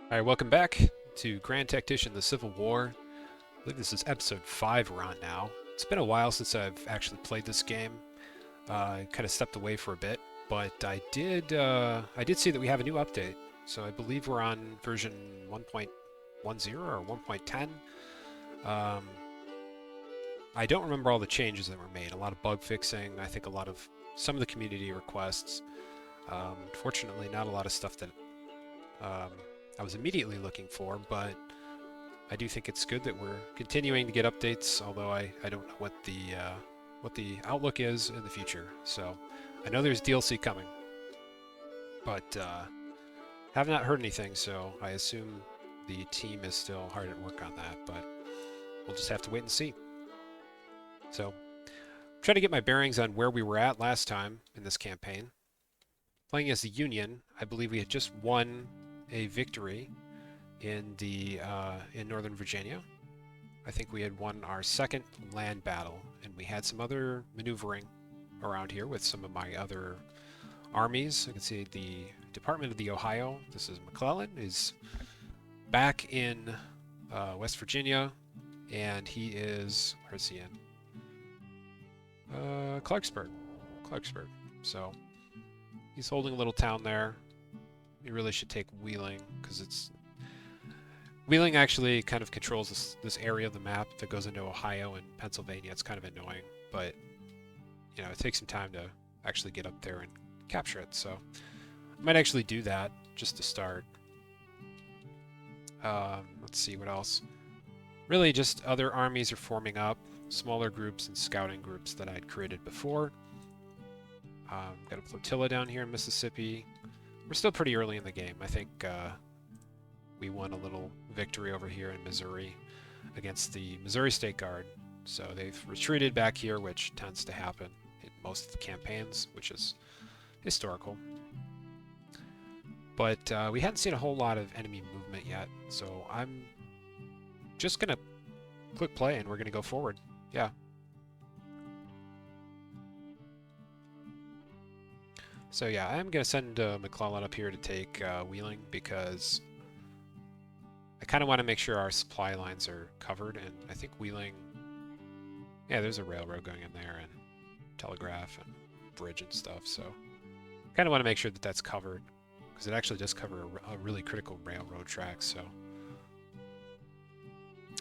Alright, welcome back to Grand Tactician, the Civil War. I believe this is episode 5 we're on now. It's been a while since I've actually played this game. I kind of stepped away for a bit, but I did see that we have a new update. So I believe we're on version 1.10 or 1.10. Um, I don't remember all the changes that were made. A lot of bug fixing. I think some of the community requests. Unfortunately, not a lot of stuff that um, I was immediately looking for, but I do think it's good that we're continuing to get updates, although I don't know what the outlook is in the future. So I know there's DLC coming, but have not heard anything, so I assume the team is still hard at work on that, but we'll just have to wait and see. So I'm trying to get my bearings on where we were at last time in this campaign. Playing as the Union, I believe we had just won a victory in Northern Virginia. I think we had won our second land battle, and we had some other maneuvering around here with some of my other armies. I can see the Department of the Ohio. This is McClellan is back in West Virginia, and he is where's he in? Clarksburg. Clarksburg. So he's holding a little town there. He really should take Wheeling because Wheeling actually kind of controls this area of the map that goes into Ohio and Pennsylvania. It's kind of annoying, but it takes some time to actually get up there and capture it. So I might actually do that just to start. Let's see what else. Really, just other armies are forming up, smaller groups and scouting groups that I'd created before. Got a flotilla down here in Mississippi. We're still pretty early in the game. I think we won a little victory over here in Missouri against the Missouri State Guard. So they've retreated back here, which tends to happen in most of the campaigns, which is historical. But we hadn't seen a whole lot of enemy movement yet, so I'm just going to click play and we're going to go forward. Yeah. So yeah, I'm going to send McClellan up here to take Wheeling because I kind of want to make sure our supply lines are covered, and I think Wheeling, yeah, there's a railroad going in there and telegraph and bridge and stuff, so kind of want to make sure that that's covered because it actually does cover a really critical railroad track, so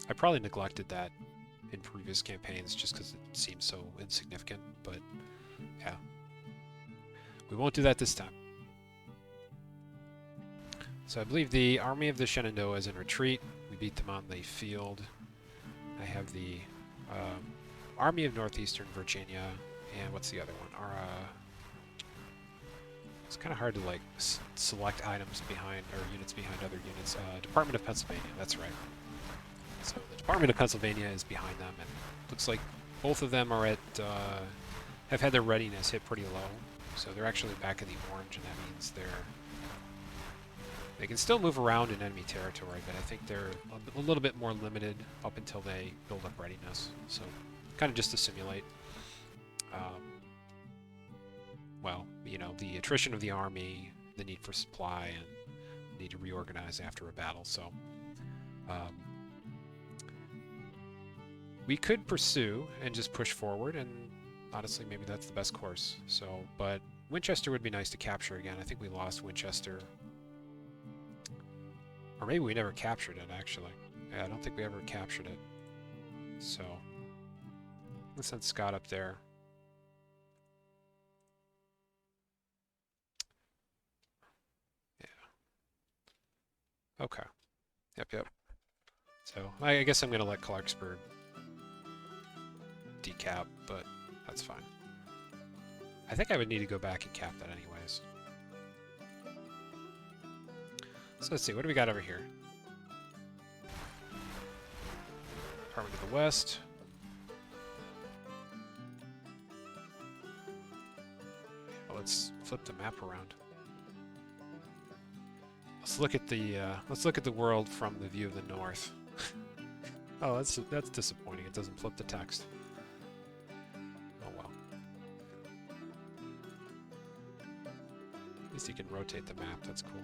I probably neglected that in previous campaigns just because it seems so insignificant, but yeah. We won't do that this time. So I believe the Army of the Shenandoah is in retreat. We beat them on the field. I have the Army of Northeastern Virginia, and what's the other one? It's kind of hard to select items behind or units behind other units. Department of Pennsylvania, that's right. So the Department of Pennsylvania is behind them, and looks like both of them are have had their readiness hit pretty low. So they're actually back in the orange, and that means they can still move around in enemy territory, but I think they're a little bit more limited up until they build up readiness. So kind of just to simulate, the attrition of the army, the need for supply, and the need to reorganize after a battle. So we could pursue and just push forward, and honestly, maybe that's the best course. So, but Winchester would be nice to capture again. I think we lost Winchester. Or maybe we never captured it, actually. Yeah, I don't think we ever captured it. So, let's send Scott up there. Yeah. Okay. Yep. So, I guess I'm going to let Clarksburg decap, but that's fine. I think I would need to go back and cap that anyways. So let's see, what do we got over here? Department of the West. Well, let's flip the map around. Let's look at the world from the view of the north. Oh, that's disappointing. It doesn't flip the text. Oh well. At least you can rotate the map. That's cool.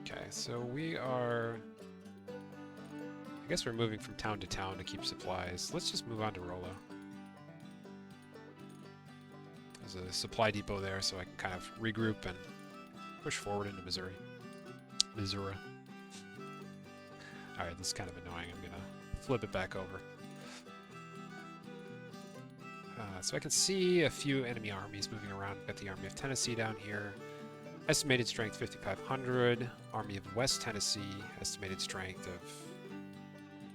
Okay, so we are... I guess we're moving from town to town to keep supplies. Let's just move on to Rollo. There's a supply depot there, so I can kind of regroup and push forward into Missouri. Missouri. Alright, this is kind of annoying. I'm gonna flip it back over. So I can see a few enemy armies moving around. We've got the Army of Tennessee down here. Estimated strength 5,500. Army of West Tennessee, estimated strength of,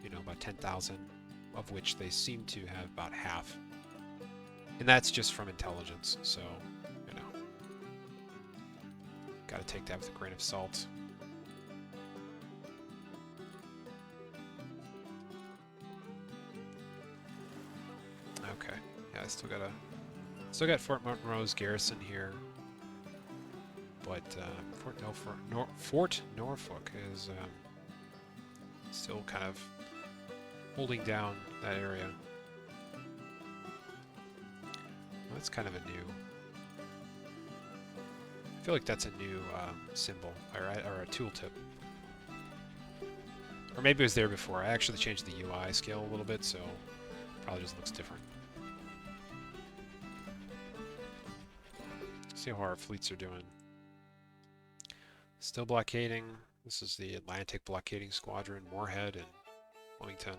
you know, about 10,000, of which they seem to have about half. And that's just from intelligence, so, you know, gotta take that with a grain of salt. Okay, yeah, I still got Fort Monroe's garrison here, but Fort Norfolk is still kind of holding down that area. That's kind of a new... I feel like that's a new symbol, or a tooltip. Or maybe it was there before. I actually changed the UI scale a little bit, so probably just looks different. See how our fleets are doing. Still blockading. This is the Atlantic blockading squadron, Moorhead and Wilmington.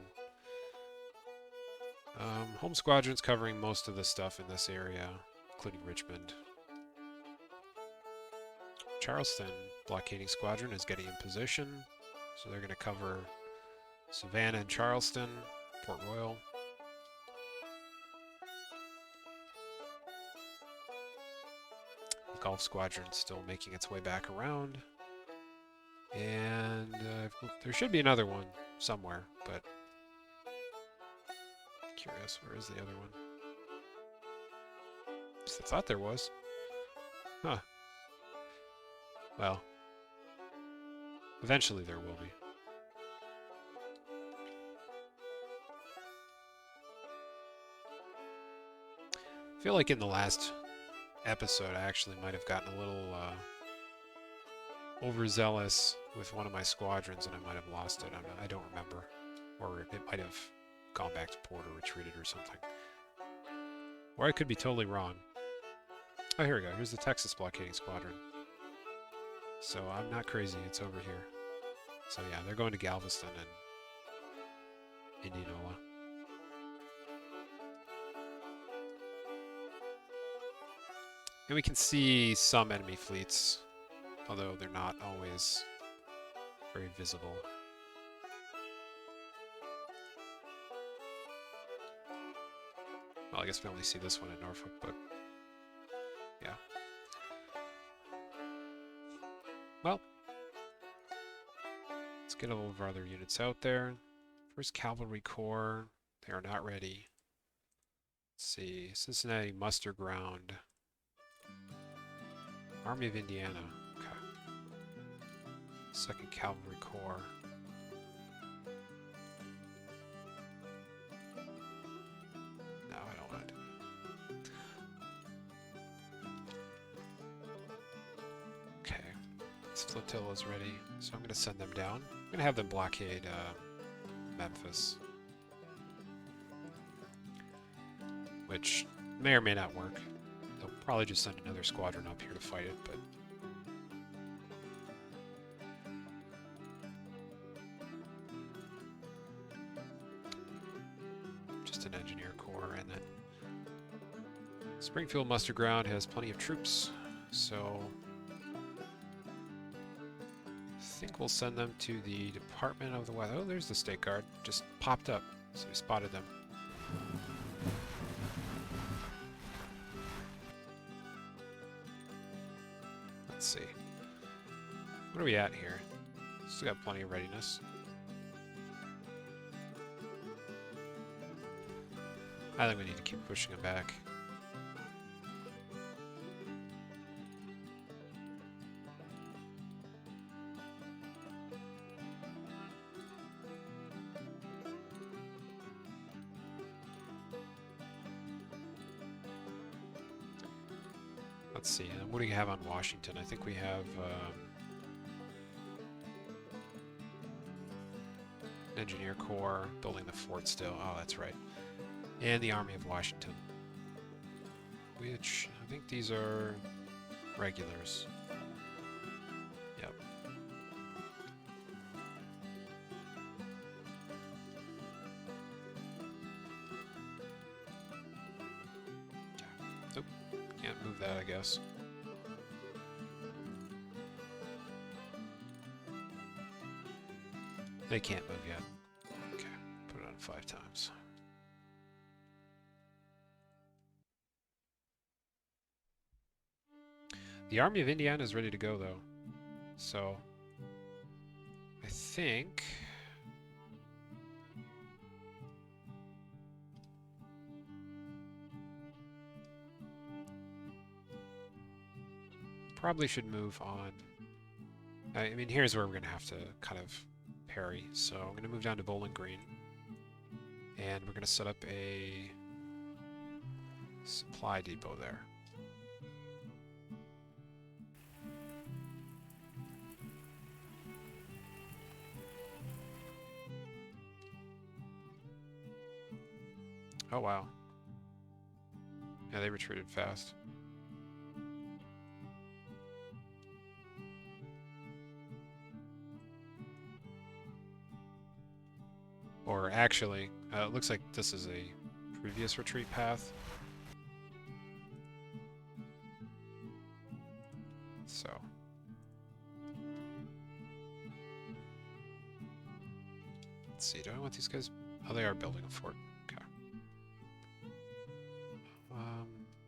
Home squadron's covering most of the stuff in this area, including Richmond. Charleston blockading squadron is getting in position, so they're going to cover Savannah and Charleston, Port Royal. The Gulf squadron still making its way back around. And there should be another one somewhere, but curious, where is the other one? I thought there was. Huh. Well, eventually there will be. I feel like in the last episode I actually might have gotten a little overzealous with one of my squadrons and I might have lost it. I don't remember. Or it might have gone back to port or retreated or something. Or I could be totally wrong. Oh, here we go. Here's the Texas blockading squadron. So I'm not crazy. It's over here. So yeah, they're going to Galveston and Indianola. And we can see some enemy fleets, although they're not always very visible. Well, I guess we only see this one in Norfolk, but yeah. Well, let's get all of our other units out there. First Cavalry Corps, they are not ready. Let's see, Cincinnati Muster Ground. Army of Indiana, okay. Second Cavalry Corps. No, I don't want to do that. Okay, this flotilla is ready, so I'm going to send them down. I'm going to have them blockade Memphis. Which may or may not work. They'll probably just send another squadron up here to fight it, but... just an engineer corps, and then... Springfield Muster Ground has plenty of troops, so... I think we'll send them to the Department of the Weather. Oh, there's the State Guard. Just popped up, so we spotted them. Let's see. What are we at here? Still got plenty of readiness. I think we need to keep pushing them back. Let's see, what do you have on Washington? I think we have Engineer Corps, building the fort still. Oh, that's right. And the Army of Washington. Which, I think these are regulars. Yep. Nope. Can't move that, I guess. They can't move yet. Okay, put it on 5 times. The Army of Indiana is ready to go, though. So, I think... probably should move on. I mean, here's where we're going to have to kind of parry. So I'm going to move down to Bowling Green. And we're going to set up a supply depot there. Oh, wow. Yeah, they retreated fast. Or actually, it looks like this is a previous retreat path. So. Let's see, do I want these guys? Oh, they are building a fort. Okay.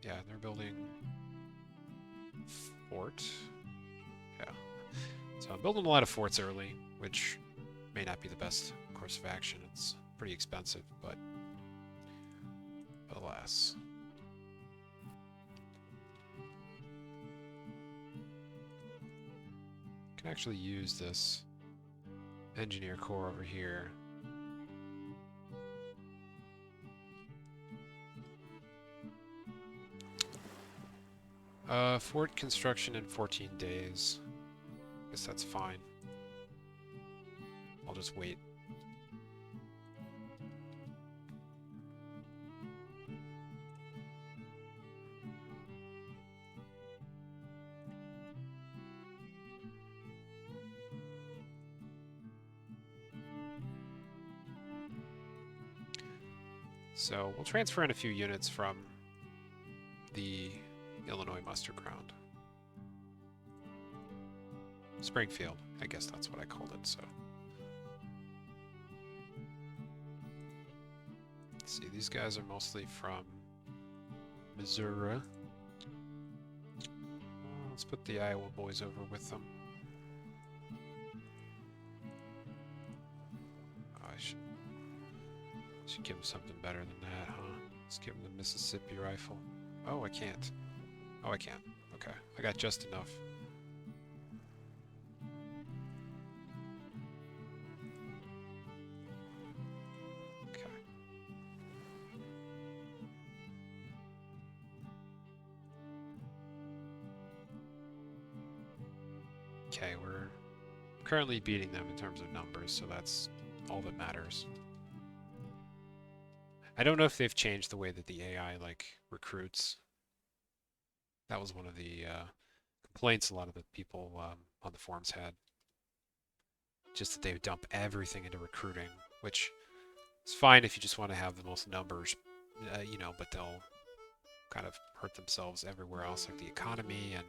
Yeah, they're building fort. Yeah. So I'm building a lot of forts early, which may not be the best course of action. It's pretty expensive, but alas. I can actually use this engineer corps over here. Fort construction in 14 days. Guess that's fine. I'll just wait. So we'll transfer in a few units from the Illinois muster ground. Springfield, I guess that's what I called it, so. Let's see, these guys are mostly from Missouri. Let's put the Iowa boys over with them. Oh, I should give them something better than that, huh? Let's give them the Mississippi rifle. Oh, I can't. Oh, I can. Okay, I got just enough. Okay. Okay, we're currently beating them in terms of numbers, so that's all that matters. I don't know if they've changed the way that the AI, like, recruits. That was one of the complaints a lot of the people on the forums had. Just that they would dump everything into recruiting, which is fine if you just want to have the most numbers, you know, but they'll kind of hurt themselves everywhere else, like the economy, and,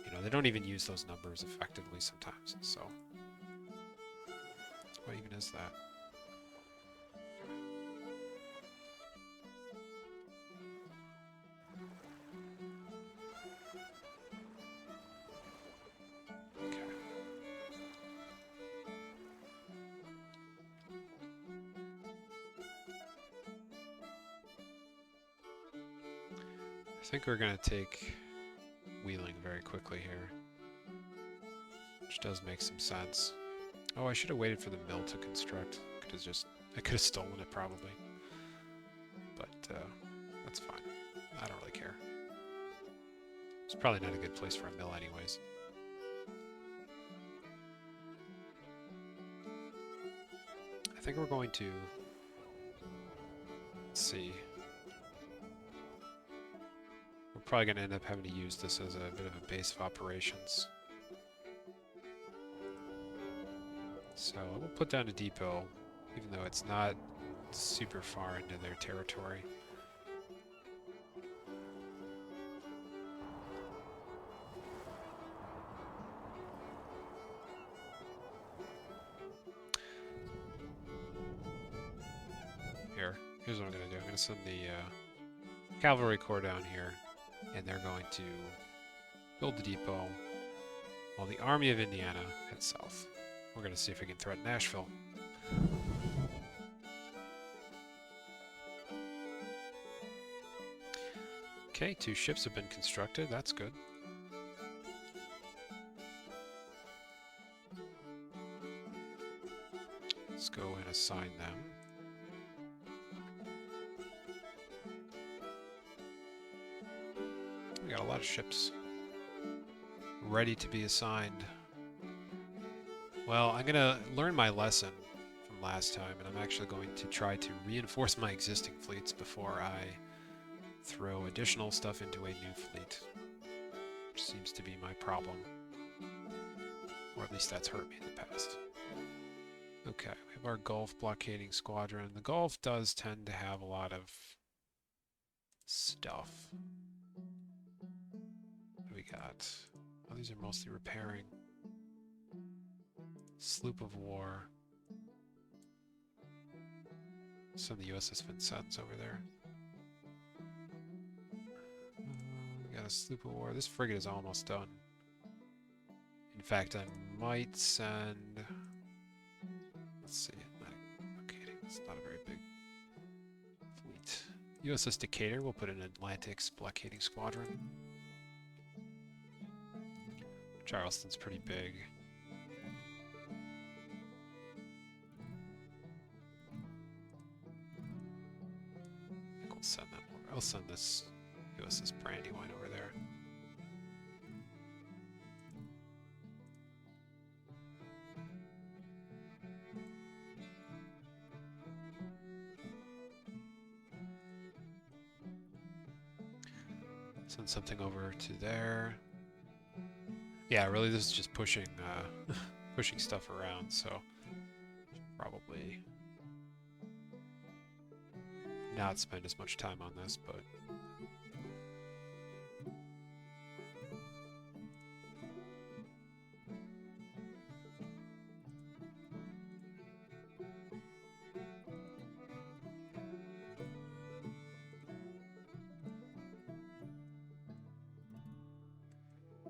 you know, they don't even use those numbers effectively sometimes, so. What even is that? I think we're going to take Wheeling very quickly here, which does make some sense. Oh, I should have waited for the mill to construct. I could have stolen it probably, but that's fine. I don't really care. It's probably not a good place for a mill anyways. I think we're going to... Let's see. We're probably going to end up having to use this as a bit of a base of operations. So we'll put down a depot, even though it's not super far into their territory. Here's what I'm going to do. I'm going to send the cavalry corps down here, and they're going to build the depot while the Army of Indiana heads south. We're going to see if we can threaten Nashville. Okay, 2 ships have been constructed. That's good. Let's go and assign them. We got a lot of ships ready to be assigned. Well, I'm going to learn my lesson from last time, and I'm actually going to try to reinforce my existing fleets before I throw additional stuff into a new fleet, which seems to be my problem. Or at least that's hurt me in the past. Okay, we have our Gulf blockading squadron. The Gulf does tend to have a lot of stuff. What do we got? Oh, these are mostly repairing. Sloop of War. Some of the USS Vincennes over there. We got a Sloop of War. This frigate is almost done. In fact, I might send... Let's see. Okay, it's not a very big fleet. USS Decatur, we'll put in Atlantic's blockading squadron. Charleston's pretty big. I think we'll send them over. I'll send this USS Brandywine over there. Send something over to there. Yeah, really, this is just pushing, pushing stuff around. So probably not spend as much time on this, but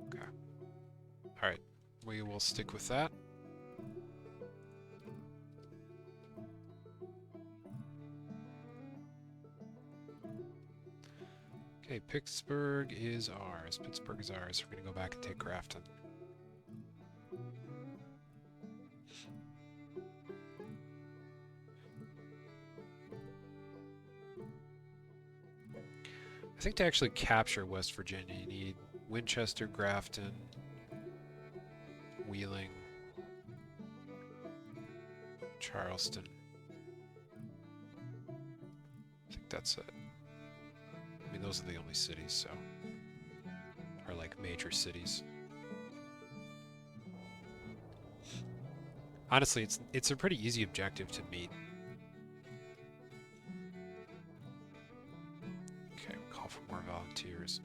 okay. All right, we will stick with that. Okay, Pittsburgh is ours. Pittsburgh is ours. We're going to go back and take Grafton. I think to actually capture West Virginia, you need Winchester, Grafton, Wheeling, Charleston. I think that's it. I mean, those are the only cities, so... Are like major cities. Honestly, it's a pretty easy objective to meet. Okay, we'll call for more volunteers.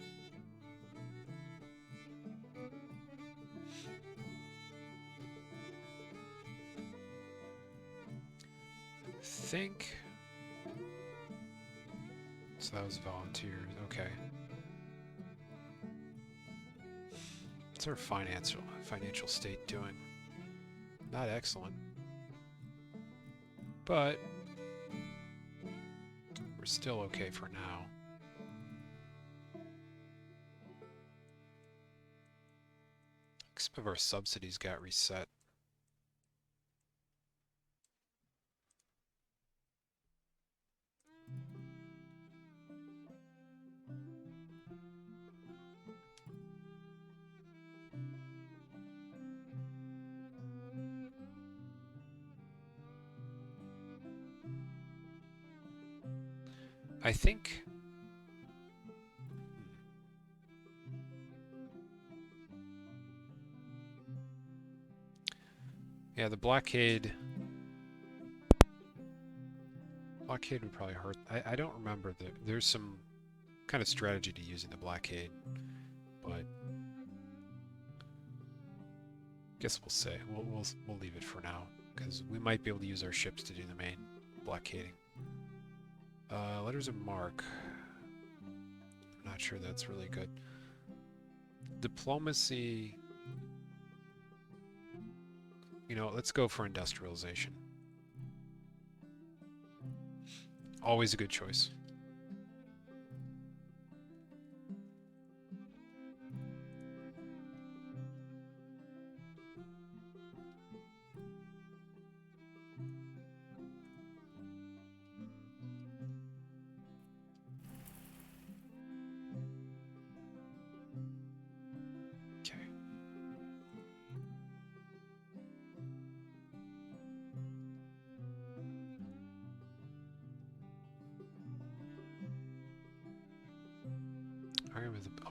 I think... So that was volunteers, okay. What's our financial state doing? Not excellent. But we're still okay for now. Some of our subsidies got reset. I think... Yeah, the blockade... Blockade would probably hurt. I don't remember. There's some kind of strategy to using the blockade, but... Guess we'll say. We'll leave it for now, because we might be able to use our ships to do the main blockading. Letters of marque. I'm not sure that's really good. Diplomacy... You know, let's go for industrialization. Always a good choice.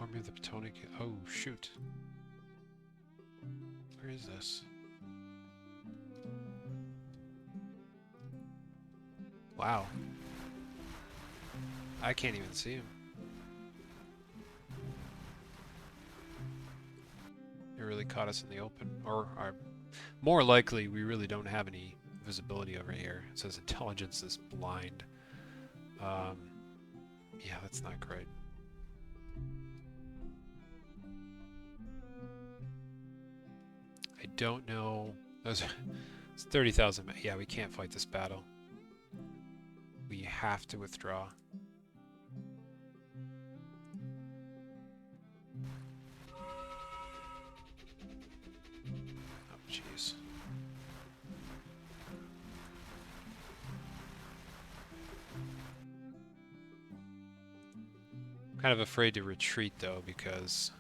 Army of the Potomac. Oh, shoot. Where is this? Wow. I can't even see him. It really caught us in the open. Or, more likely, we really don't have any visibility over here. It says intelligence is blind. Yeah, that's not great. I don't know. It's 30,000. Yeah, we can't fight this battle. We have to withdraw. Oh, jeez. I'm kind of afraid to retreat, though, because...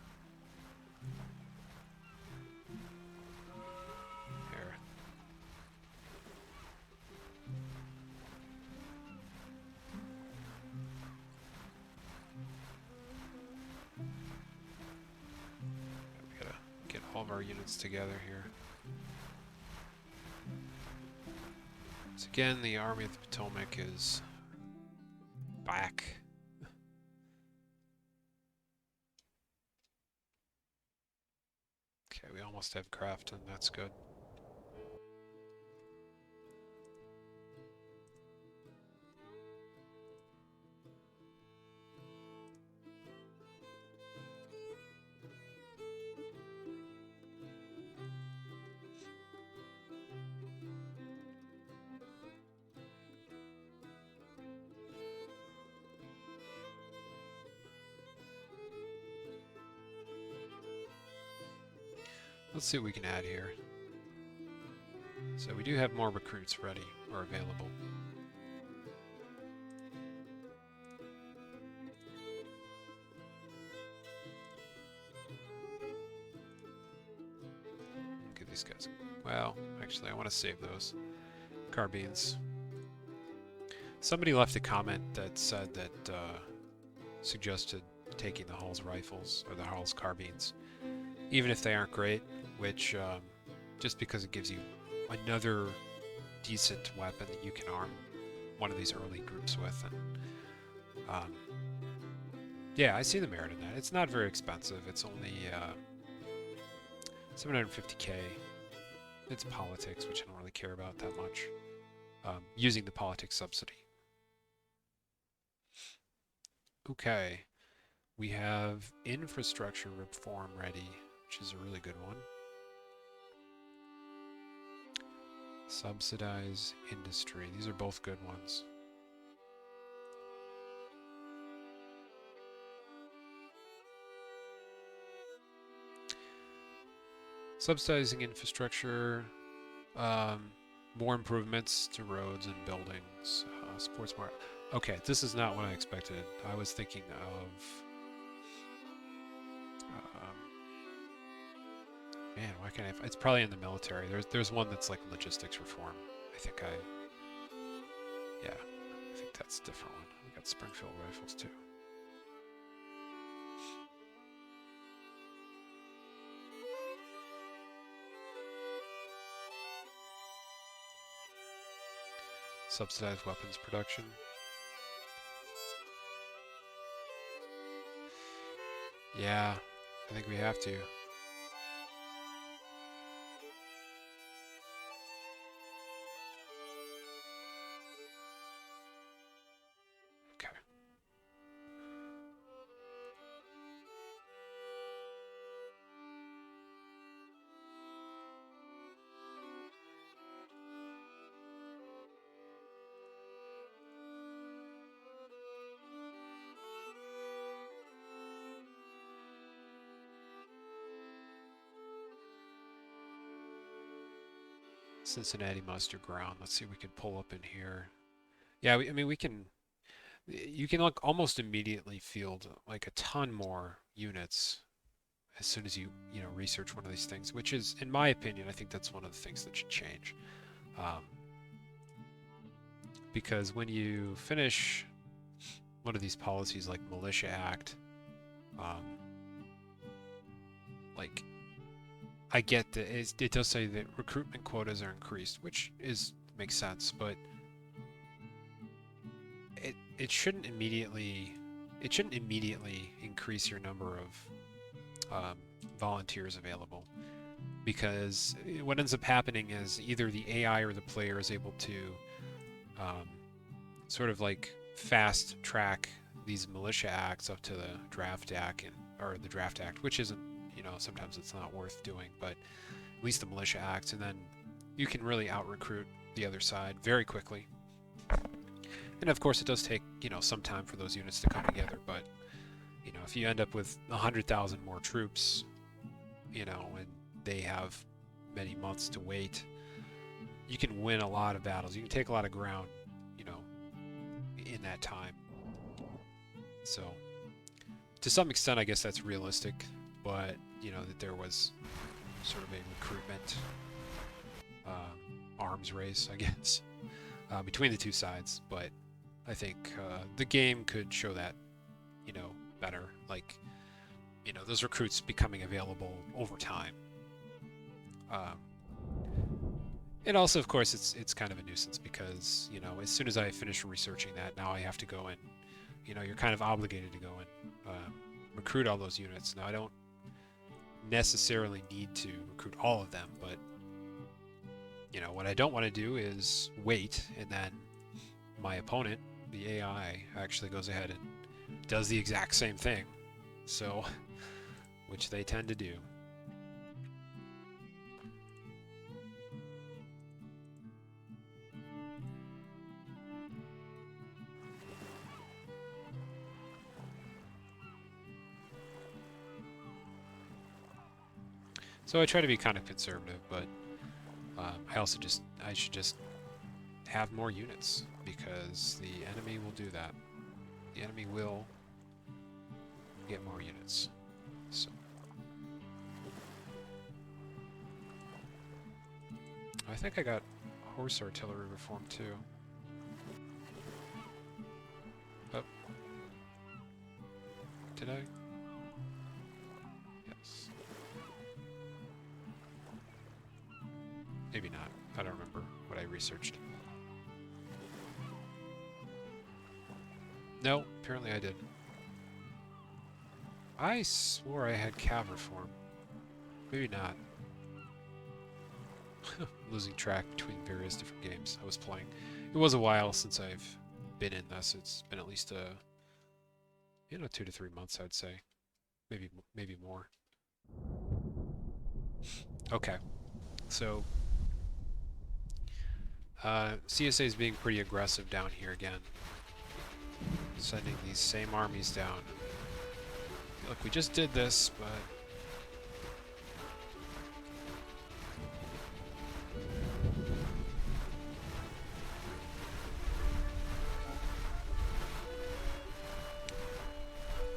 our units together here. So again, the Army of the Potomac is back. Okay, we almost have Crafton, that's good. Let's see what we can add here. So we do have more recruits ready or available. Look at these guys. Well, actually I want to save those carbines. Somebody left a comment that said that suggested taking the Hall's rifles or the Hall's carbines, even if they aren't great, which just because it gives you another decent weapon that you can arm one of these early groups with. And yeah, I see the merit in that. It's not very expensive. It's only 750k. It's politics, which I don't really care about that much. Using the politics subsidy. Okay, we have infrastructure reform ready, which is a really good one. Subsidize industry. These are both good ones. Subsidizing infrastructure, more improvements to roads and buildings, sports market. Okay, this is not what I expected. I was thinking of... man, why can't I... It's probably in the military. There's one that's like logistics reform. Yeah, I think that's a different one. We got got Springfield rifles too. Subsidized weapons production. Yeah, I think we have to. Okay. Cincinnati muster ground. Let's see if we can pull up in here. Yeah, I mean, we can. You can like almost immediately field like a ton more units as soon as you research one of these things, which is, in my opinion, I think that's one of the things that should change. Because when you finish one of these policies like Militia Act, like I get that it does say that recruitment quotas are increased, which makes sense, but it shouldn't immediately increase your number of volunteers available, because what ends up happening is either the AI or the player is able to sort of like fast track these militia acts up to the draft act or the draft act, which isn't, sometimes it's not worth doing, but at least the militia acts, and then you can really out recruit the other side very quickly. And of course, it does take some time for those units to come together. But if you end up with 100,000 more troops, and they have many months to wait, you can win a lot of battles. You can take a lot of ground, in that time. So, to some extent, I guess that's realistic. But that there was sort of a recruitment arms race, I guess, between the two sides. But I think the game could show that, better. Like, those recruits becoming available over time. And also, of course, it's kind of a nuisance because, as soon as I finish researching that, now I have to go and, you're kind of obligated to go and recruit all those units. Now, I don't necessarily need to recruit all of them, but, what I don't want to do is wait, and then my opponent, the AI, actually goes ahead and does the exact same thing. So, which they tend to do. So I try to be kind of conservative, but I should just have more units, because the enemy will do that. The enemy will get more units. So I think I got horse artillery reform too. Oh. Did I? Yes. Maybe not. I don't remember what I researched. No, apparently I did. I swore I had cav reform. Maybe not. Losing track between various different games I was playing. It was a while since I've been in this. It's been at least 2 to 3 months, I'd say. Maybe more. Okay. So CSA is being pretty aggressive down here again. Sending these same armies down. Look, we just did this, but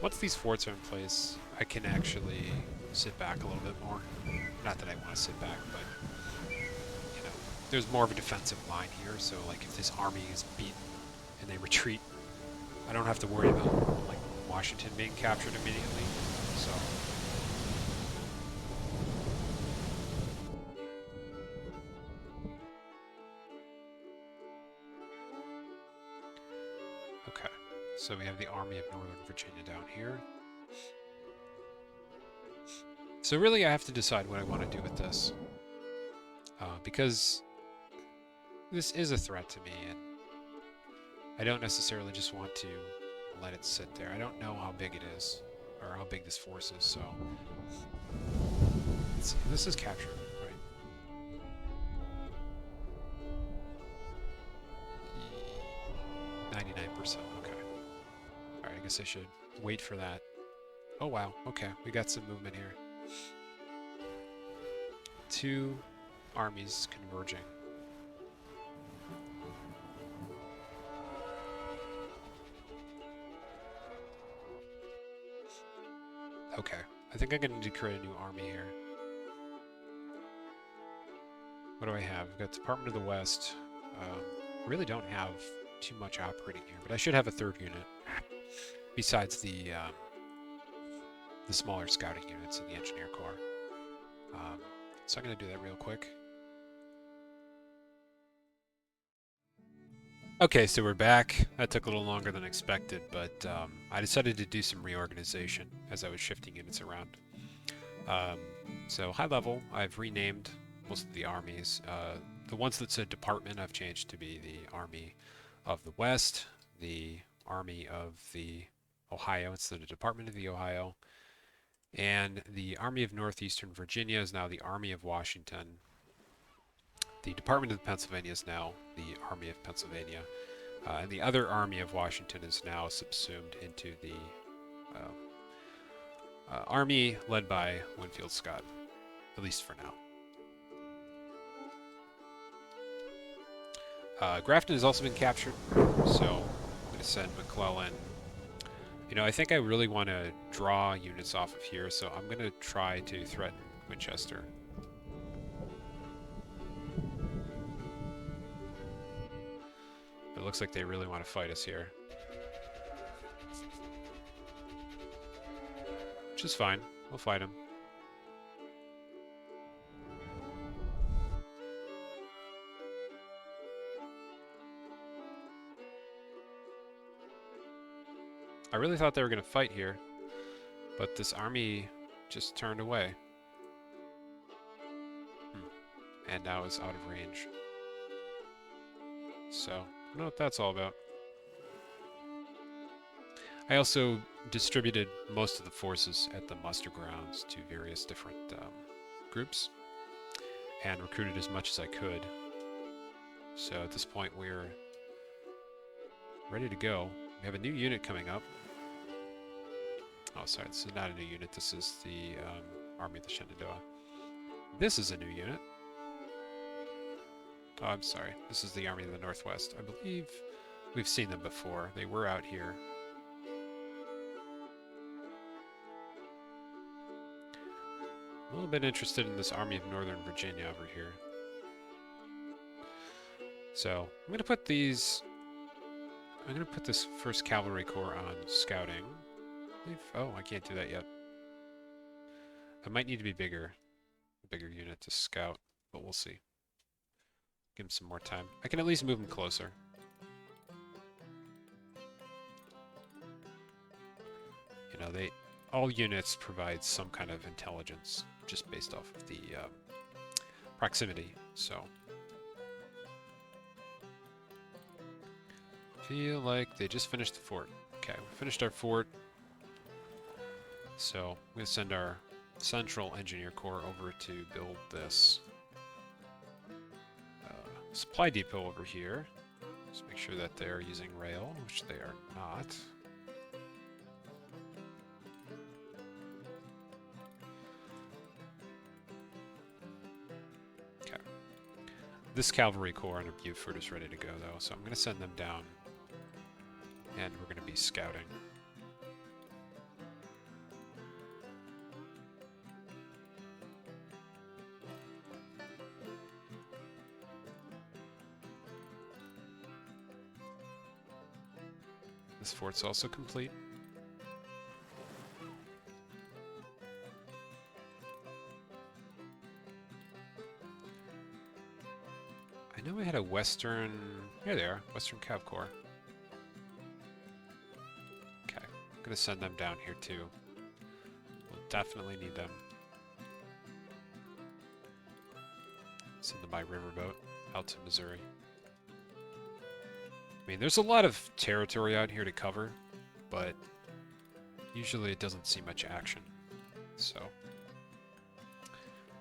once these forts are in place, I can actually sit back a little bit more. Not that I want to sit back, but there's more of a defensive line here, so like if this army is beaten and they retreat, I don't have to worry about like Washington being captured immediately. So okay, so we have the Army of Northern Virginia down here. So really, I have to decide what I want to do with this, because this is a threat to me, and I don't necessarily just want to let it sit there. I don't know how big it is, or how big this force is, so let's see. This is captured, right? 99%, okay. Alright, I guess I should wait for that. Oh wow, okay, we got some movement here. Two armies converging. Okay, I think I'm going to need to create a new army here. What do I have? I've got Department of the West. Really don't have too much operating here, but I should have a third unit besides the smaller scouting units in the Engineer Corps. So I'm going to do that real quick. Okay, so we're back. That took a little longer than expected, but I decided to do some reorganization as I was shifting units around. So high level, I've renamed most of the armies. The ones that said department I've changed to be the Army of the West, the Army of the Ohio instead of Department of the Ohio, and the Army of Northeastern Virginia is now the Army of Washington. The Department of Pennsylvania is now the Army of Pennsylvania, and the other Army of Washington is now subsumed into the army led by Winfield Scott, at least for now. Grafton has also been captured, so I'm going to send McClellan. You know, I think I really want to draw units off of here, so I'm going to try to threaten Winchester. It looks like they really want to fight us here. Which is fine. We'll fight them. I really thought they were going to fight here, but this army just turned away. And now is out of range. So, I don't know what that's all about. I also distributed most of the forces at the muster grounds to various different groups and recruited as much as I could. So at this point we're ready to go. We have a new unit coming up. Oh, sorry, this is not a new unit. This is the Army of the Shenandoah. This is a new unit. Oh, I'm sorry. This is the Army of the Northwest. I believe we've seen them before. They were out here. A little bit interested in this Army of Northern Virginia over here. So, I'm going to put these... I'm going to put this 1st Cavalry Corps on scouting. Oh, I can't do that yet. I might need to be bigger. A bigger unit to scout, but we'll see. Give him some more time. I can at least move him closer. You know, all units provide some kind of intelligence just based off of the proximity, so. Feel like they just finished the fort. Okay, we finished our fort. So, I'm going to send our Central Engineer Corps over to build this supply depot over here. Just make sure that they're using rail, which they are not. Okay. This Cavalry Corps under Buford is ready to go, though, so I'm going to send them down, and we're going to be scouting. This fort's also complete. I know I had a western... Here they are, Western Cav Corps. Okay, I'm gonna send them down here too. We'll definitely need them. Send them by riverboat out to Missouri. I mean, there's a lot of territory out here to cover, but usually it doesn't see much action. So,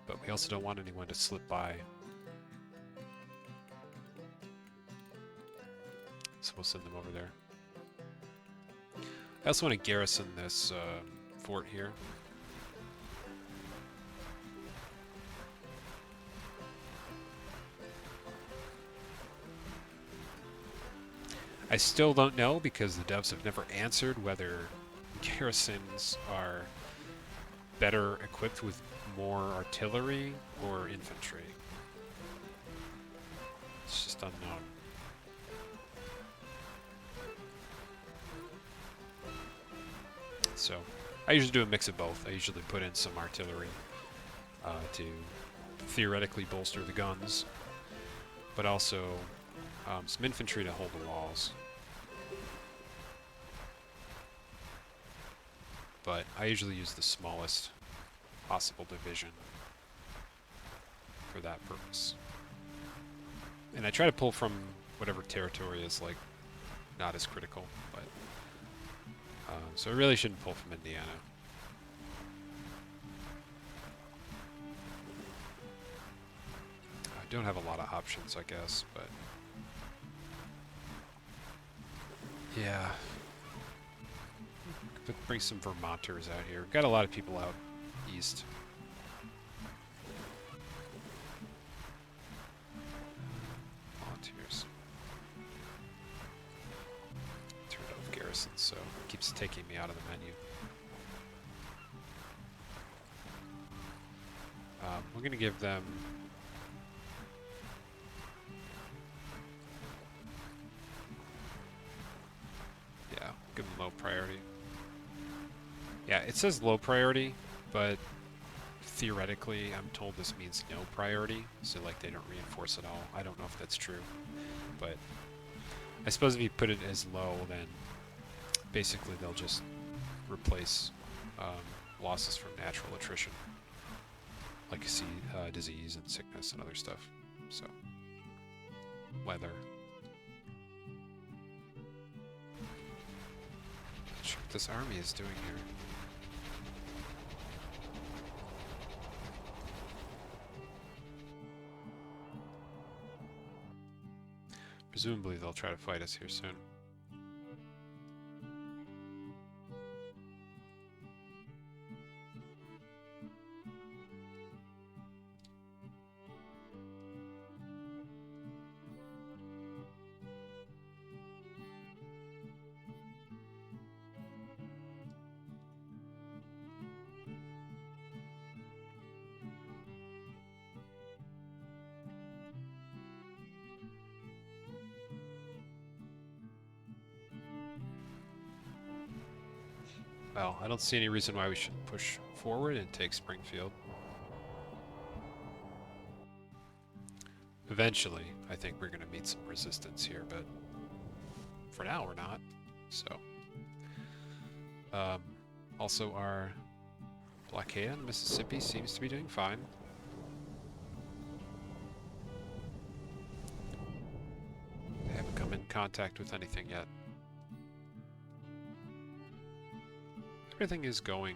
but we also don't want anyone to slip by. So we'll send them over there. I also want to garrison this fort here. I still don't know, because the devs have never answered, whether garrisons are better equipped with more artillery or infantry. It's just unknown. So, I usually do a mix of both. I usually put in some artillery to theoretically bolster the guns, but also some infantry to hold the walls. But I usually use the smallest possible division for that purpose. And I try to pull from whatever territory is, like, not as critical, but... so I really shouldn't pull from Indiana. I don't have a lot of options, I guess, but... yeah. Could bring some Vermonters out here. Got a lot of people out east. Volunteers. Turned off garrisons, so it keeps taking me out of the menu. We're going to give them... yeah, give them low priority. Yeah, it says low priority, but theoretically I'm told this means no priority, so like they don't reinforce at all. I don't know if that's true, but I suppose if you put it as low, then basically they'll just replace losses from natural attrition, like disease and sickness and other stuff. So, weather. Not sure what this army is doing here. Presumably they'll try to fight us here soon. Well, I don't see any reason why we shouldn't push forward and take Springfield. Eventually, I think we're going to meet some resistance here, but for now we're not. So, also our blockade on Mississippi seems to be doing fine. They haven't come in contact with anything yet. Everything is going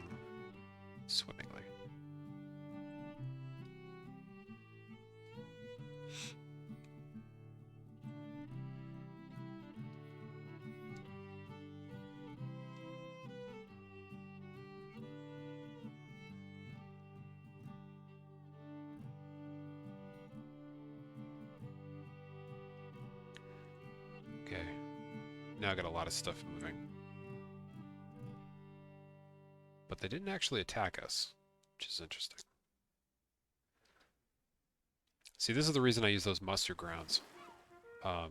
swimmingly. Okay, now I got a lot of stuff moving. But they didn't actually attack us, which is interesting. See, this is the reason I use those muster grounds. The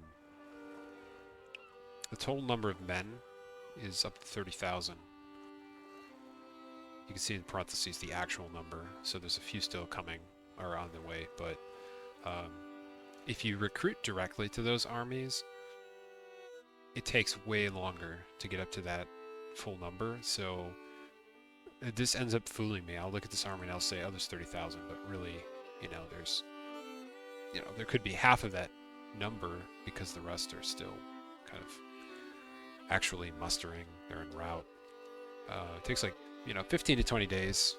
total number of men is up to 30,000. You can see in parentheses the actual number, so there's a few still coming or on the way, but if you recruit directly to those armies, it takes way longer to get up to that full number, so this ends up fooling me. I'll look at this army and I'll say, oh, there's 30,000, but really, there's, there could be half of that number because the rest are still kind of actually mustering, they're en route. It takes like, 15 to 20 days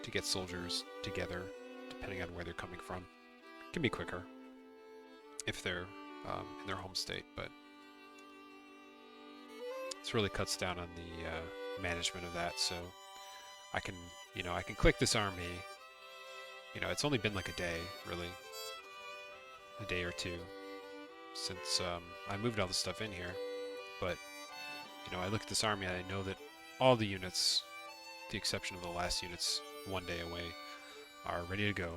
to get soldiers together, depending on where they're coming from. It can be quicker if they're in their home state, but this really cuts down on the management of that. So I can, I can click this army. It's only been like a day, really, a day or two since I moved all this stuff in here. But I look at this army and I know that all the units, with the exception of the last units 1 day away, are ready to go.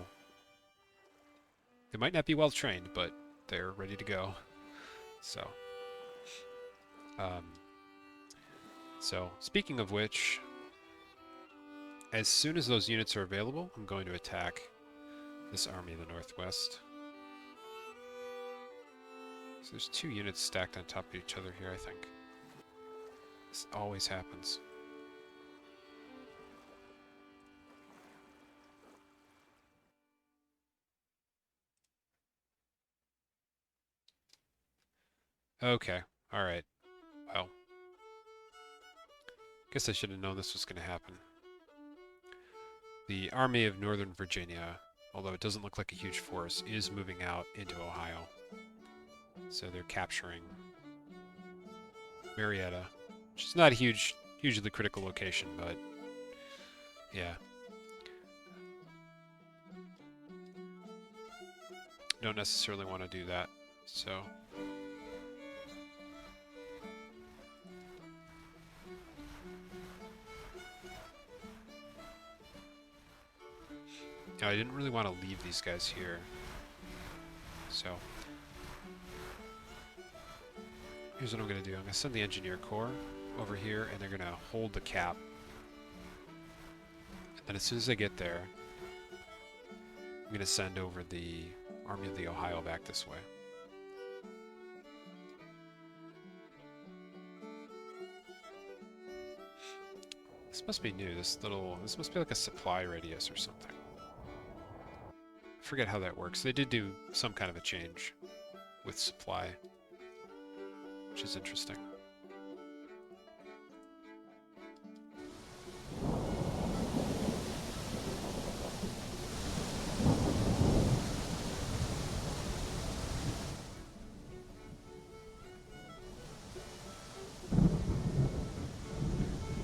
They might not be well trained, but they're ready to go. So, speaking of which, as soon as those units are available, I'm going to attack this army in the northwest. So there's 2 units stacked on top of each other here, I think. This always happens. Okay, alright. Well, guess I should have known this was going to happen. The Army of Northern Virginia, although it doesn't look like a huge force, is moving out into Ohio. So they're capturing Marietta, which is not a hugely critical location, but yeah. Don't necessarily want to do that, so... I didn't really want to leave these guys here, so here's what I'm going to do. I'm going to send the Engineer Corps over here, and they're going to hold the cap. And then as soon as they get there, I'm going to send over the Army of the Ohio back this way. This must be new. This must be like a supply radius or something. I forget how that works. They did do some kind of a change with supply, which is interesting.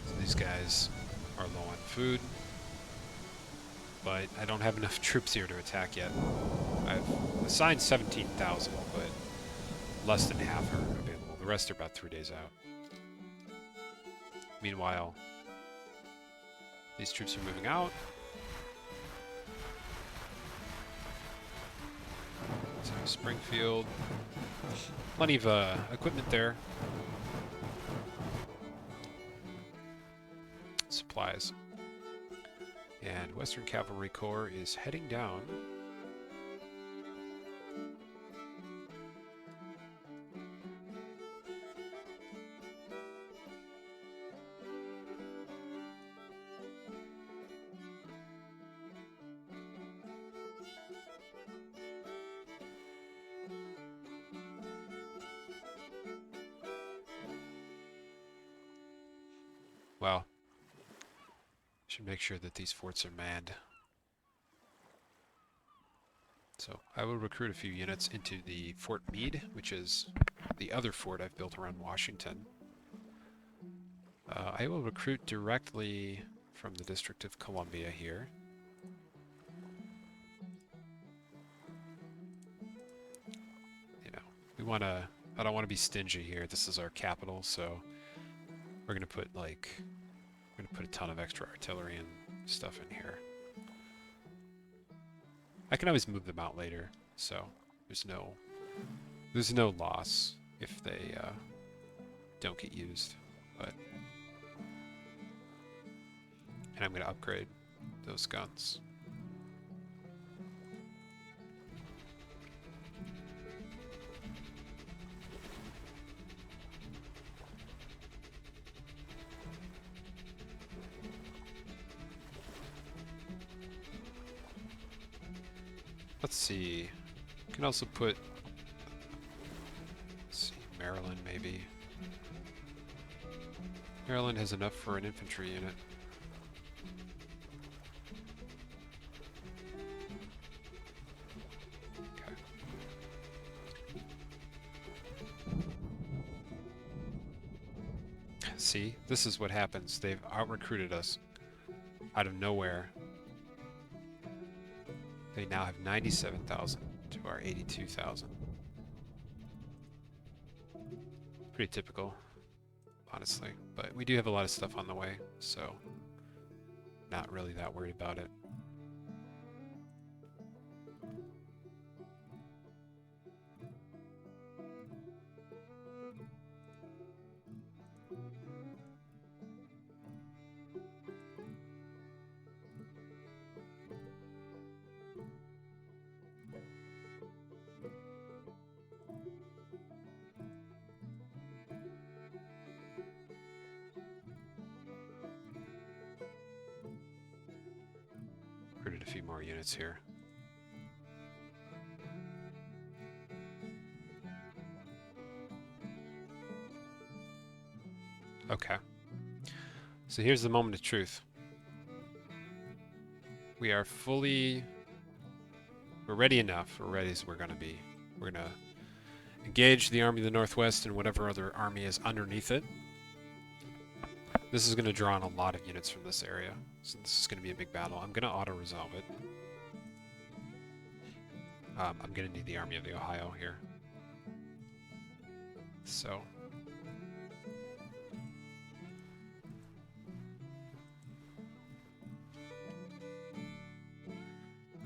So these guys are low on food, but I don't have enough troops here to attack yet. I've assigned 17,000, but less than half are available. The rest are about 3 days out. Meanwhile, these troops are moving out. So Springfield, plenty of equipment there. Supplies. And Western Cavalry Corps is heading down. Well, should make sure that these forts are manned. So I will recruit a few units into the Fort Meade, which is the other fort I've built around Washington. I will recruit directly from the District of Columbia here. We want to, I don't want to be stingy here. This is our capital, so we're going to put a ton of extra artillery and stuff in here. I can always move them out later, so there's no loss if they don't get used. but and I'm going to upgrade those guns. Let's see. You can also put, let's see, Maryland maybe. Maryland has enough for an infantry unit. Okay. See, this is what happens. They've out-recruited us out of nowhere. They now have 97,000 to our 82,000. Pretty typical, honestly. But we do have a lot of stuff on the way, so not really that worried about it. Recruited a few more units here. Okay. So here's the moment of truth. We are we're ready enough. We're ready as we're going to be. We're going to engage the Army of the Northwest and whatever other army is underneath it. This is going to draw on a lot of units from this area, so this is going to be a big battle. I'm going to auto-resolve it. I'm going to need the Army of the Ohio here. So...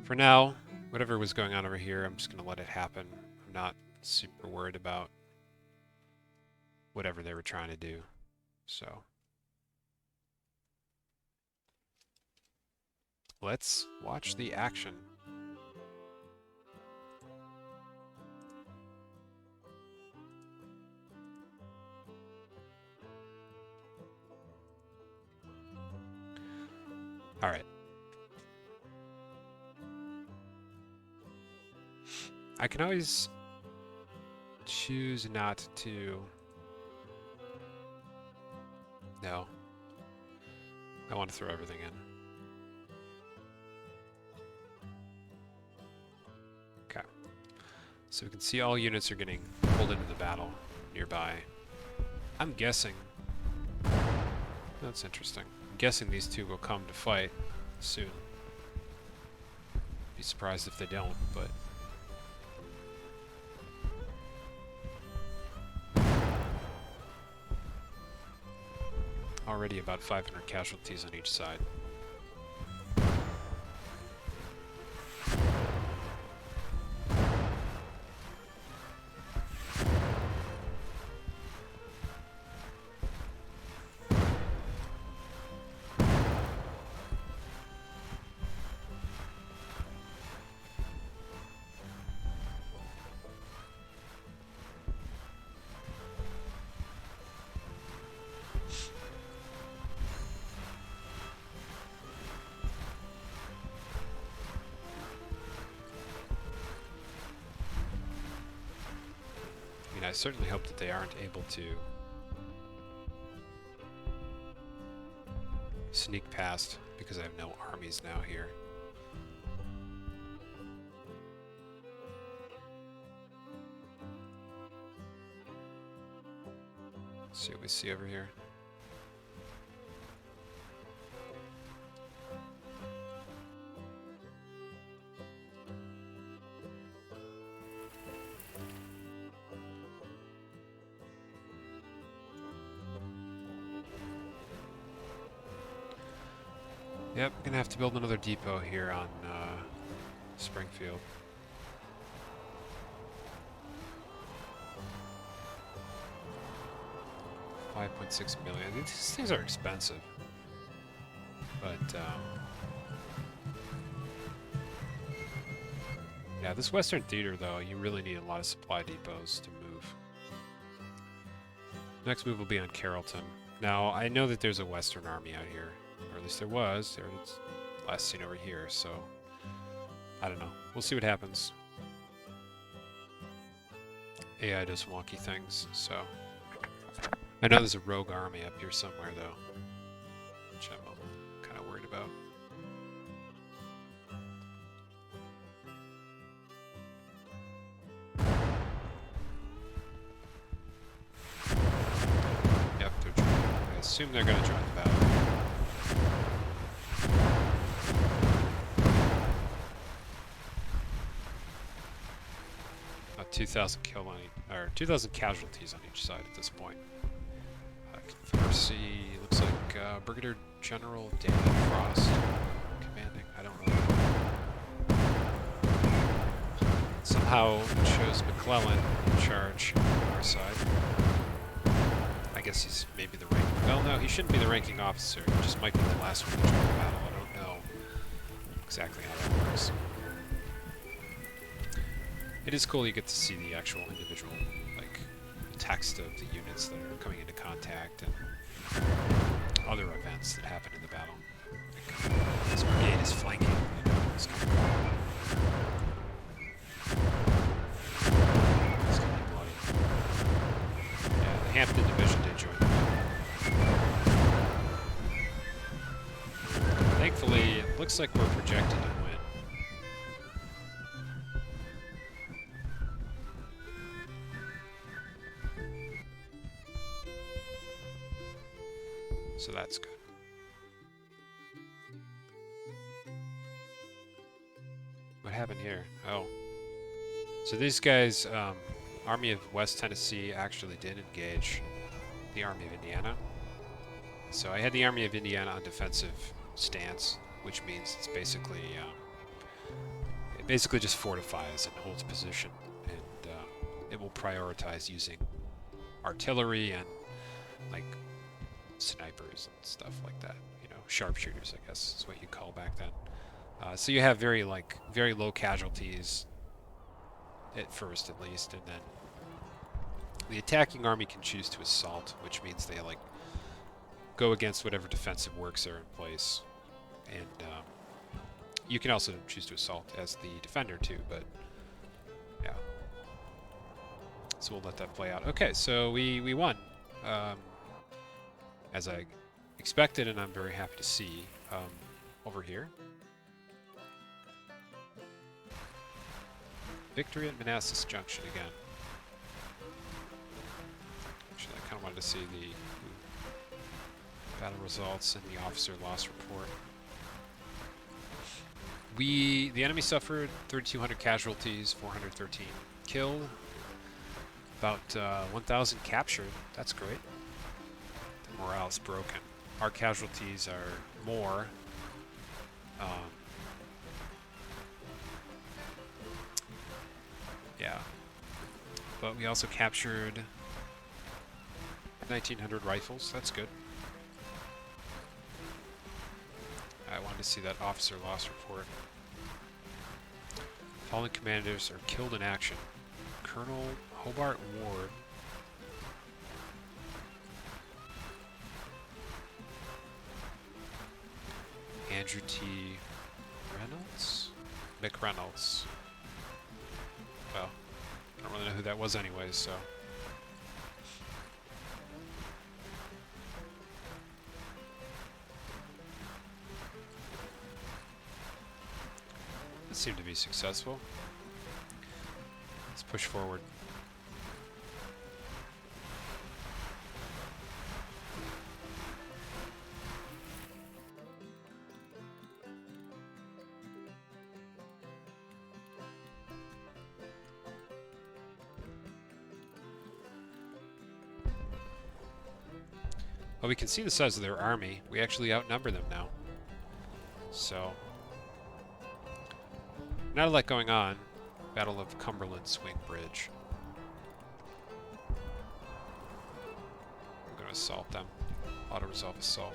for now, whatever was going on over here, I'm just going to let it happen. I'm not super worried about whatever they were trying to do. So... let's watch the action. All right. I can always choose not to... no. I want to throw everything in. So we can see all units are getting pulled into the battle nearby. I'm guessing... that's interesting. I'm guessing these two will come to fight soon. Be surprised if they don't, but... already about 500 casualties on each side. I certainly hope that they aren't able to sneak past, because I have no armies now here. Let's see what we see over here. Yep, gonna have to build another depot here on Springfield. 5.6 million. These things are expensive. But, yeah, this Western Theater, though, you really need a lot of supply depots to move. Next move will be on Carrollton. Now, I know that there's a Western army out here. Or at least there was. There it's last seen over here, so... I don't know. We'll see what happens. AI does wonky things, so... I know there's a rogue army up here somewhere, though. Which I'm kind of worried about. Yep, they're joining. I assume they're going to join the battle. 2,000 kill on or 2,000 casualties on each side at this point. Confederacy looks like Brigadier General Danny Frost commanding. I don't know. Somehow it shows McClellan in charge on our side. I guess he's maybe the ranking. Well, no, he shouldn't be the ranking officer. He just might be the last one to join the battle. I don't know exactly how that works. It is cool you get to see the actual individual, like, text of the units that are coming into contact and other events that happen in the battle. Like, this brigade is flanking, you know, it's kind of cool. It's gonna be bloody. Yeah, the Hampton Division did join the battle. Thankfully, it looks like we're projected to win. So that's good. What happened here? Oh. So these guys, Army of West Tennessee actually did engage the Army of Indiana. So I had the Army of Indiana on defensive stance, which means it's basically, it basically just fortifies and holds position. And it will prioritize using artillery and, like, snipers and stuff like that, you know, sharpshooters, I guess is what you call back then. So you have very low casualties at first, at least, and then the attacking army can choose to assault, which means they like go against whatever defensive works are in place, and you can also choose to assault as the defender too. But yeah, so we'll let that play out. Okay, so we won. As I expected, and I'm very happy to see over here. Victory at Manassas Junction again. Actually, I kind of wanted to see the battle results and the officer loss report. The enemy suffered 3,200 casualties, 413 killed, about 1,000 captured. That's great. Morale is broken. Our casualties are more. Yeah. But we also captured 1,900 rifles. That's good. I wanted to see that officer loss report. Fallen commanders are killed in action. Colonel Hobart Ward. Andrew T. Reynolds? McReynolds. Well, I don't really know who that was anyways, so. That seemed to be successful. Let's push forward. Well, we can see the size of their army. We actually outnumber them now. So, not a lot going on. Battle of Cumberland Swing Bridge. We're going to assault them. Auto-resolve assault.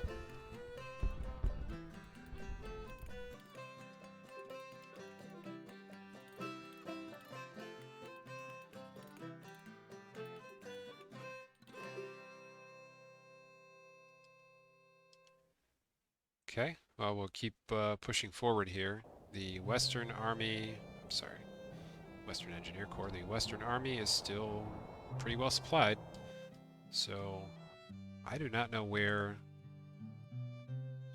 Okay, well, we'll keep pushing forward here. The Western Army, sorry, Western Engineer Corps, the Western Army is still pretty well supplied. So, I do not know where.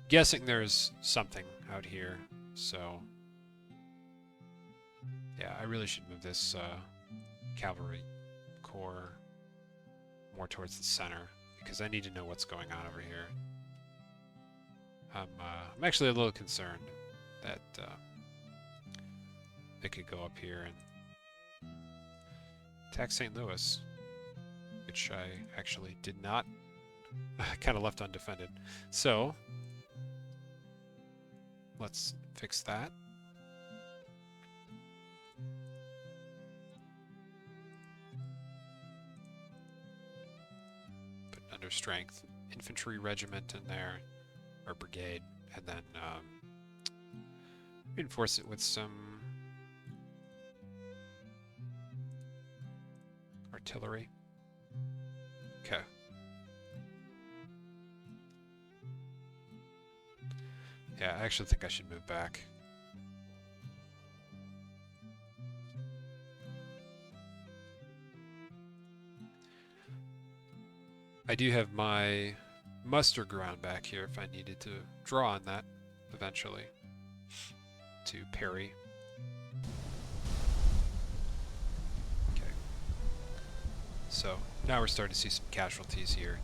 Guessing there's something out here, so yeah, I really should move this cavalry corps more towards the center because I need to know what's going on over here. I'm actually a little concerned that it could go up here and attack St. Louis, which I actually did not, kind of left undefended. So, let's fix that. Put under strength, infantry regiment in there, or brigade, and then reinforce it with some artillery. Okay. Yeah, I actually think I should move back. I do have my muster ground back here if I needed to draw on that eventually to parry. Okay. So now we're starting to see some casualties here.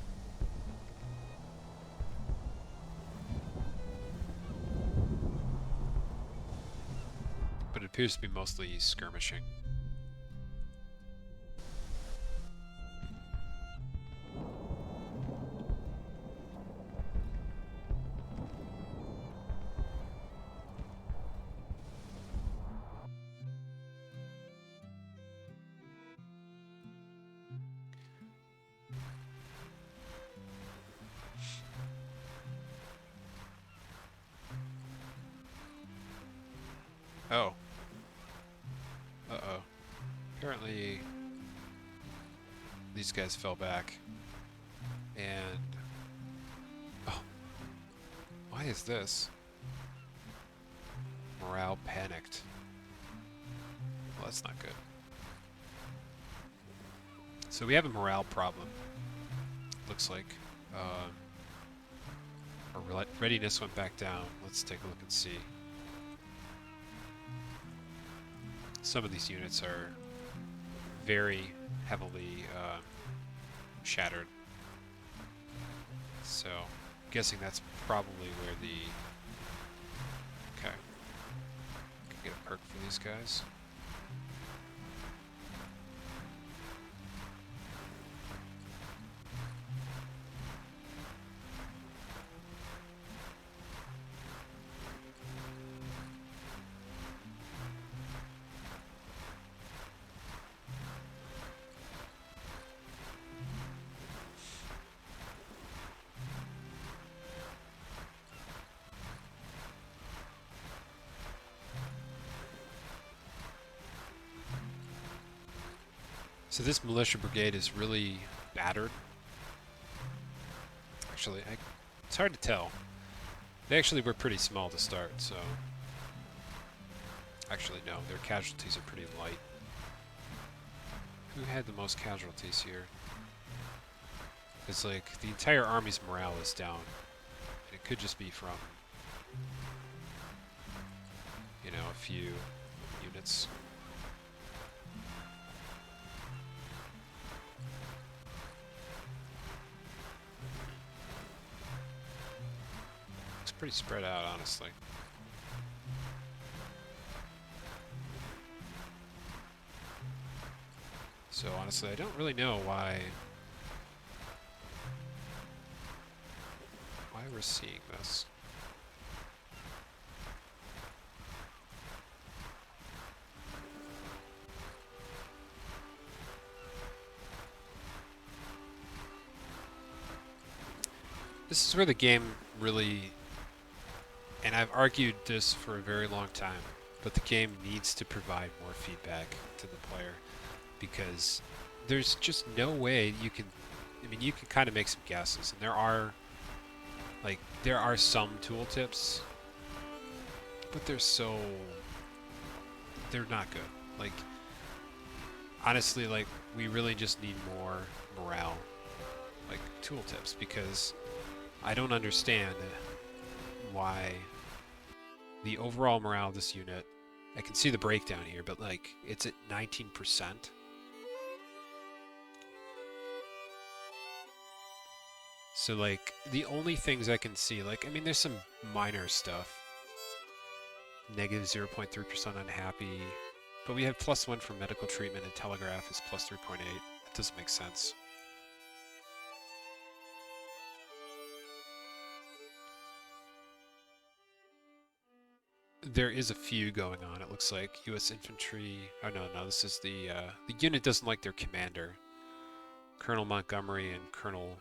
But it appears to be mostly skirmishing. Oh. Uh-oh. Apparently, these guys fell back. And... oh. Why is this? Morale panicked. Well, that's not good. So we have a morale problem. Looks like. Our readiness went back down. Let's take a look and see. Some of these units are very heavily shattered. So, I'm guessing that's probably where the... okay. Can get a perk for these guys. So this militia brigade is really battered. Actually, it's hard to tell. They actually were pretty small to start, so... actually, no, their casualties are pretty light. Who had the most casualties here? It's like, the entire army's morale is down. And it could just be from, you know, a few units. Pretty spread out, honestly. So honestly, I don't really know why we're seeing this. This is where the game really, and I've argued this for a very long time, but the game needs to provide more feedback to the player because there's just no way you can, I mean, you can kind of make some guesses, and there are some tooltips, but they're not good. Like, honestly, like, we really just need more morale, like, tooltips, because I don't understand why the overall morale of this unit, I can see the breakdown here, but, like, it's at 19%. So, like, the only things I can see, like, I mean, there's some minor stuff. Negative 0.3% unhappy. But we have +1 for medical treatment, and telegraph is +3.8. That doesn't make sense. There is a few going on, it looks like. U.S. infantry. Oh, no, this is the unit doesn't like their commander. Colonel Montgomery and Colonel...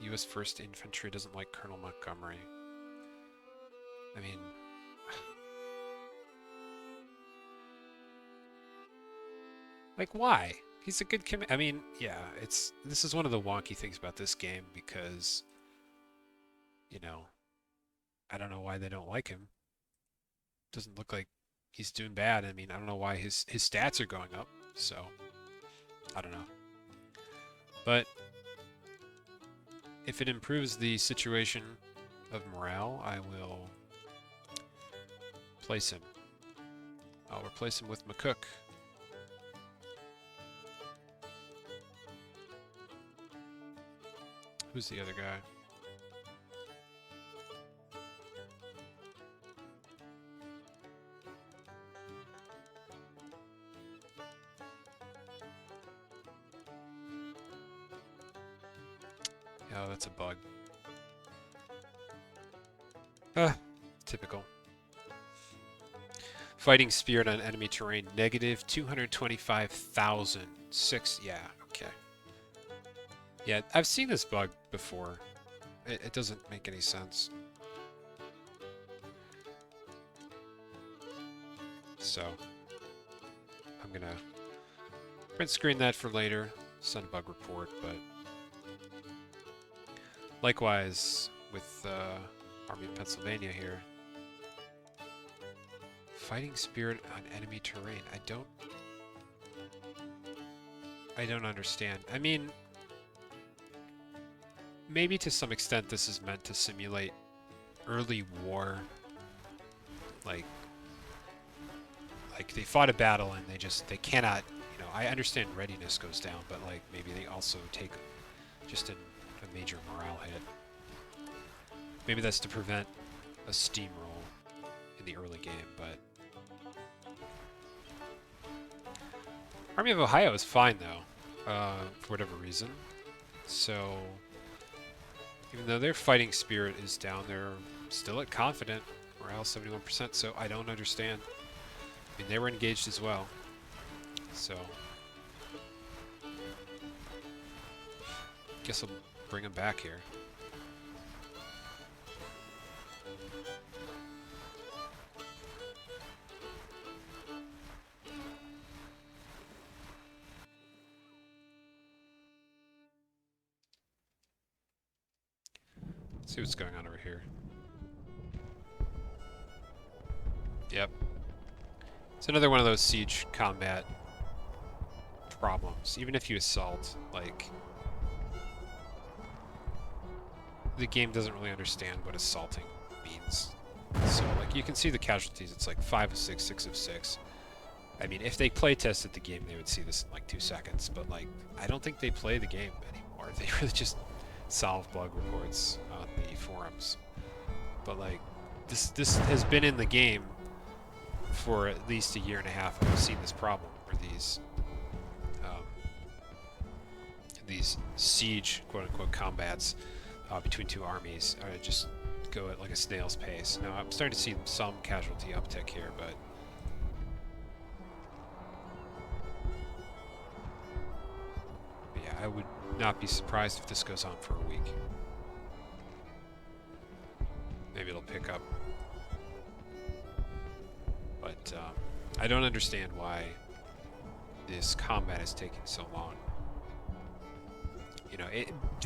U.S. 1st Infantry doesn't like Colonel Montgomery. I mean... like, why? He's a good I mean, yeah, this is one of the wonky things about this game because, you know, I don't know why they don't like him. Doesn't look like he's doing bad. I mean, I don't know why his stats are going up, so I don't know. But if it improves the situation of morale, I will place him. I'll replace him with McCook. Who's the other guy? Oh, that's a bug. Typical. Fighting spirit on enemy terrain, negative 225,000. 6, yeah, okay. Yeah, I've seen this bug before. It doesn't make any sense. So, I'm gonna print screen that for later, send a bug report, but likewise with Army of Pennsylvania here. Fighting spirit on enemy terrain. I don't understand. I mean, maybe to some extent this is meant to simulate early war. Like they fought a battle and they cannot, you know, I understand readiness goes down, but like maybe they also take just a major morale hit. Maybe that's to prevent a steamroll in the early game, but Army of Ohio is fine though, for whatever reason. So even though their fighting spirit is down, they're still at confident, morale 71%, so I don't understand. I mean, they were engaged as well, so guess I'll bring them back here. Let's see what's going on over here. Yep. It's another one of those siege combat problems. Even if you assault, like, the game doesn't really understand what assaulting means. So, like, you can see the casualties. It's like 5 of 6, 6 of 6. I mean, if they play tested the game, they would see this in like 2 seconds. But, like, I don't think they play the game anymore. They really just solve bug reports on the forums. But, like, this has been in the game for at least a year and a half. I've seen this problem where these siege, quote-unquote, combats between two armies just go at like a snail's pace. Now, I'm starting to see some casualty uptick here, but yeah, I would not be surprised if this goes on for a week. Maybe it'll pick up. But I don't understand why this combat is taking so long. You know,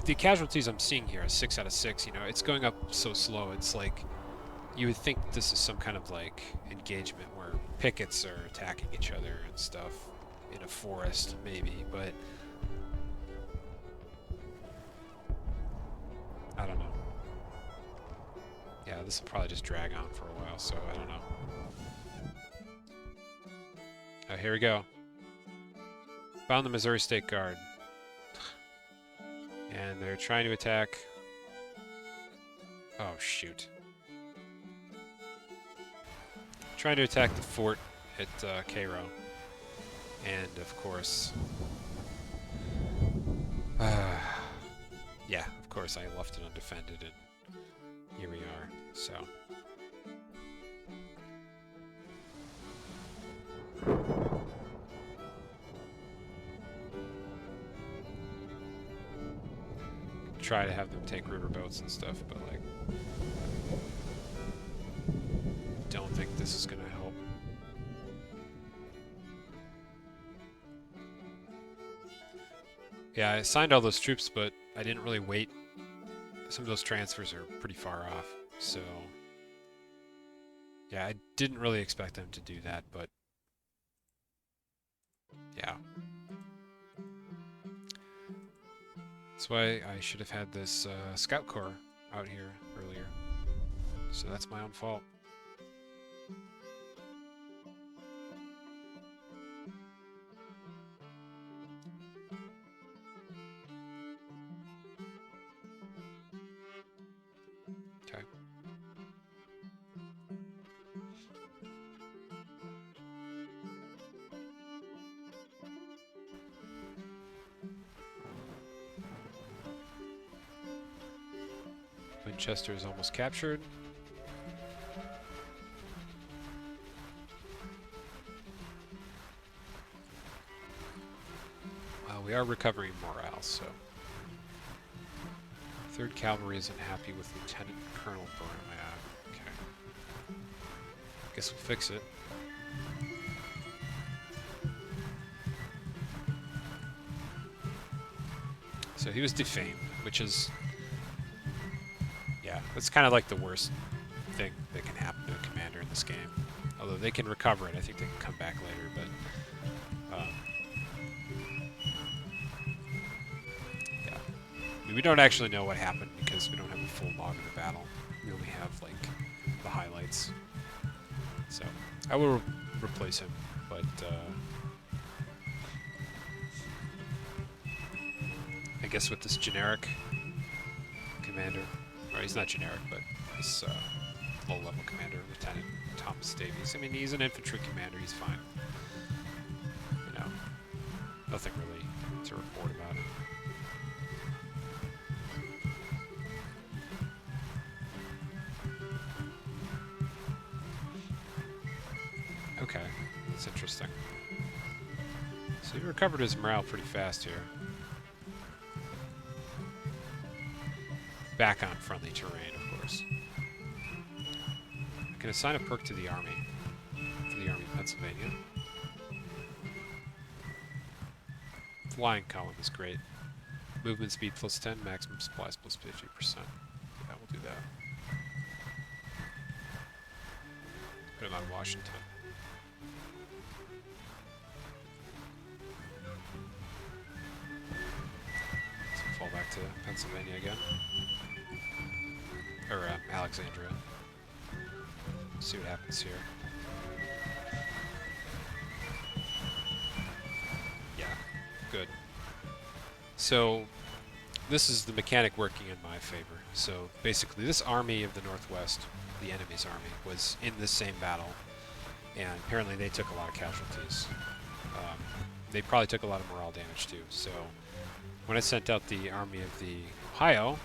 the casualties I'm seeing here are 6 out of 6. You know, it's going up so slow. It's like you would think this is some kind of like engagement where pickets are attacking each other and stuff in a forest, maybe, but I don't know. Yeah, this will probably just drag on for a while, so I don't know. Oh, here we go. Found the Missouri State Guard. And they're trying to attack. Oh, shoot. Trying to attack the fort at Cairo. And, of course... yeah, of course I left it undefended, and here we are, so... Try to have them take river boats and stuff, but like, don't think this is gonna help. Yeah, I assigned all those troops, but I didn't really wait. Some of those transfers are pretty far off, so yeah, I didn't really expect them to do that, but yeah. That's why I should have had this scout corps out here earlier. So that's my own fault. Okay. Winchester is almost captured. We are recovering morale, so... 3rd Cavalry isn't happy with Lieutenant Colonel Burnham. Okay. Guess we'll fix it. So he was defamed, which is... yeah, that's kind of like the worst thing that can happen to a commander in this game. Although they can recover it, I think they can come back later, but... we don't actually know what happened because we don't have a full log of the battle. We only have, like, the highlights. So, I will replace him, but, I guess with this generic commander, or he's not generic, but this, low-level commander, Lieutenant Thomas Davies. I mean, he's an infantry commander, he's fine. You know, nothing really to report about it. Okay, that's interesting. So he recovered his morale pretty fast here. Back on friendly terrain, of course. I can assign a perk to the army, for the Army of Pennsylvania. Flying column is great. Movement speed plus 10, maximum supplies plus 50%. Yeah, we'll do that. Put him on Washington. Fall back to Pennsylvania again. Or Alexandria. See what happens here. Yeah, good. So, this is the mechanic working in my favor. So, basically, this army of the Northwest, the enemy's army, was in this same battle. And apparently they took a lot of casualties. They probably took a lot of morale damage too. So, when I sent out the Army of the Ohio,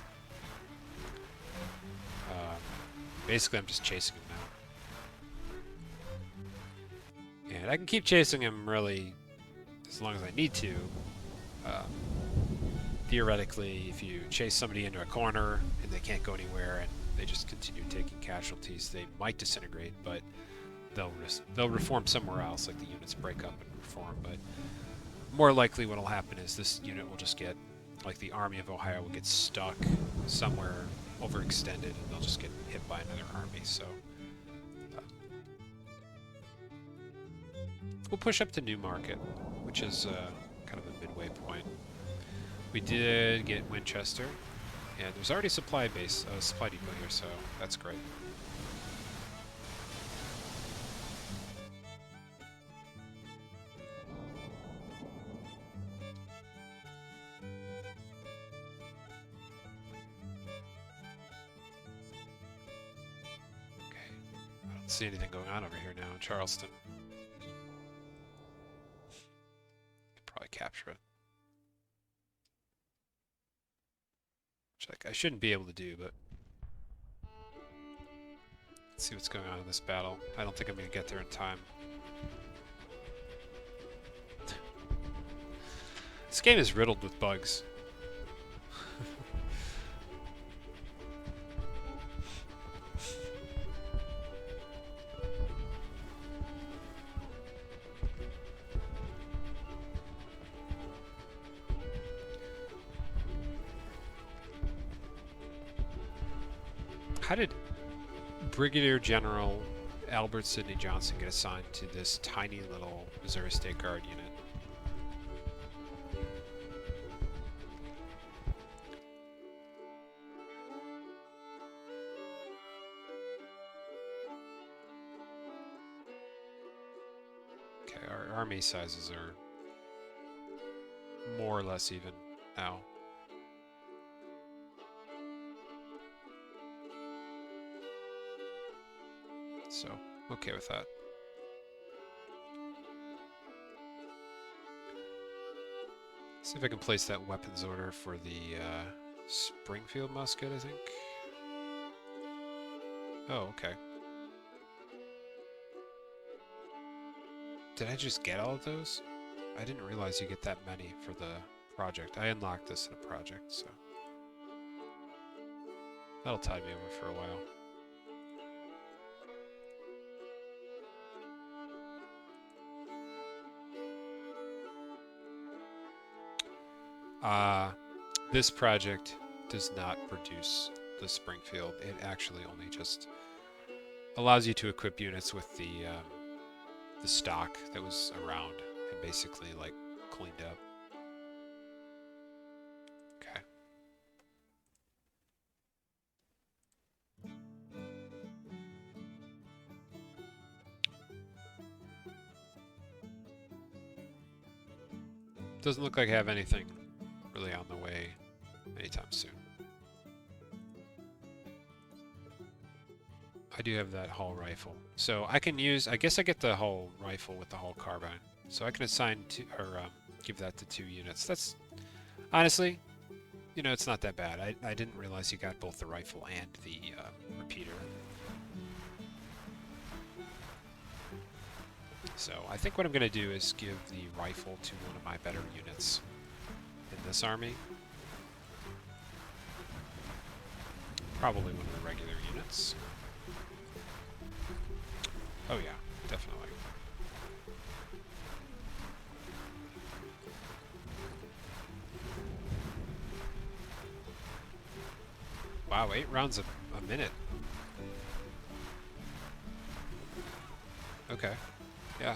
basically I'm just chasing him now. And I can keep chasing him really as long as I need to. Theoretically, if you chase somebody into a corner and they can't go anywhere and they just continue taking casualties. They might disintegrate, but they'll reform somewhere else, like the units break up and reform. But more likely what'll happen is this unit will just get, like the Army of Ohio will get stuck somewhere overextended, and they'll just get hit by another army. So we'll push up to Newmarket, which is kind of a midway point. We did get Winchester, and there's already a supply depot here, so that's great. Okay, I don't see anything going on over here now in Charleston. Could probably capture it. Which I shouldn't be able to do, but let's see what's going on in this battle. I don't think I'm going to get there in time. This game is riddled with bugs. How did Brigadier General Albert Sidney Johnson get assigned to this tiny little Missouri State Guard unit? Okay, our army sizes are more or less even now. So, okay with that. See if I can place that weapons order for the Springfield musket, I think. Oh, okay. Did I just get all of those? I didn't realize you get that many for the project. I unlocked this in a project, so that'll tide me over for a while. This project does not produce the Springfield. It actually only just allows you to equip units with the stock that was around and basically like cleaned up. Okay. Doesn't look like I have anything really on the way anytime soon. I do have that Hull rifle, so I can use. I guess I get the Hull rifle with the Hull carbine, so I can assign to or give that to 2 units. That's honestly, you know, it's not that bad. I didn't realize you got both the rifle and the repeater. So I think what I'm going to do is give the rifle to one of my better units in this army. Probably one of the regular units. Oh yeah, definitely. Wow, 8 rounds a minute. Okay. Yeah.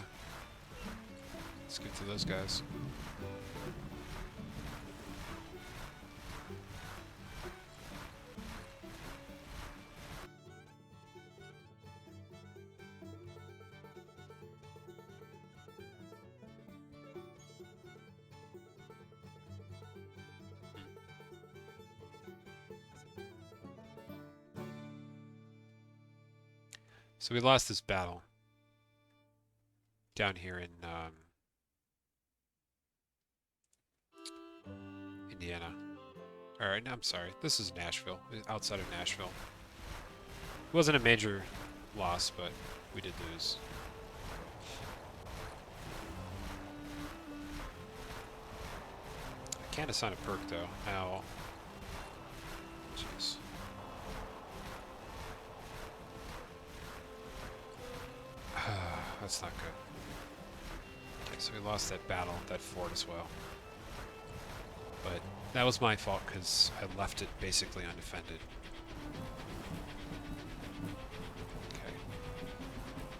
Let's get to those guys. So we lost this battle down here in Indiana. Or, no, I'm sorry, this is Nashville, outside of Nashville. It wasn't a major loss, but we did lose. I can't assign a perk though. Now, jeez. that's not good. Okay, so we lost that battle, that fort as well. But that was my fault because I left it basically undefended. Okay.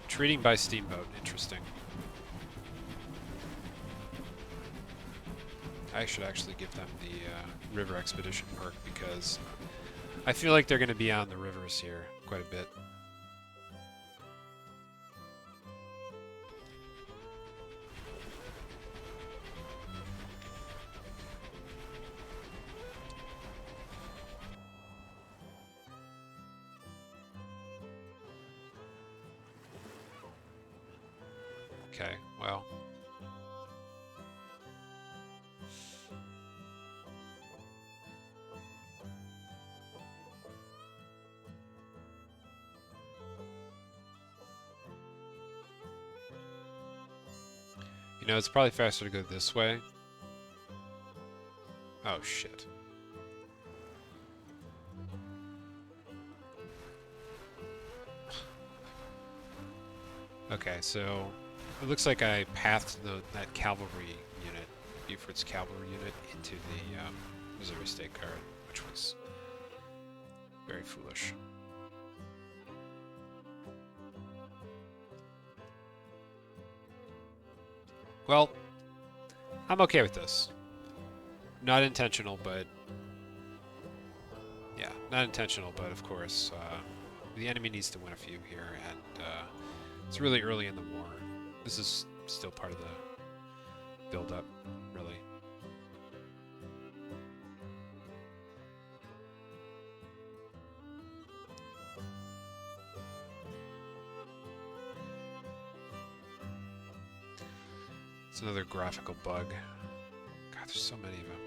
Treating by steamboat, interesting. I should actually give them the river expedition perk because I feel like they're going to be on the rivers here quite a bit. Okay, well. You know, it's probably faster to go this way. Oh, shit. Okay, so it looks like I pathed that cavalry unit, Buford's cavalry unit, into the Missouri State Guard, which was very foolish. Well, I'm okay with this. Not intentional, but... Yeah, not intentional, but of course, the enemy needs to win a few here, and it's really early in the war. This is still part of the build-up, really. It's another graphical bug. God, there's so many of them.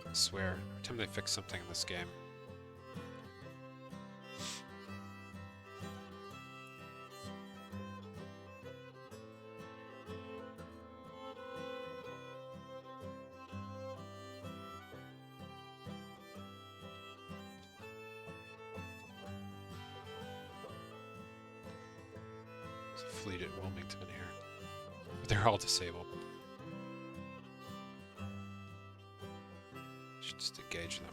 I swear, every time they fix something in this game. There's a fleet at Wilmington here. They're all disabled. Should just engage them.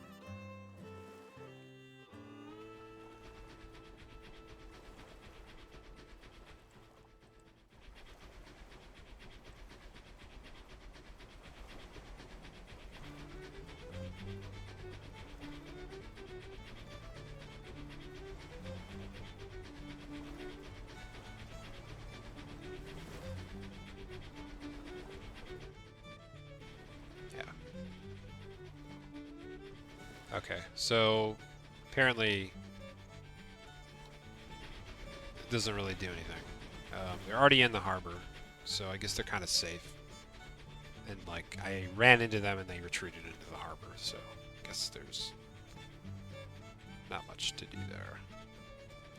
Okay, so apparently it doesn't really do anything. They're already in the harbor, so I guess they're kind of safe. And like, I ran into them and they retreated into the harbor, so I guess there's not much to do there.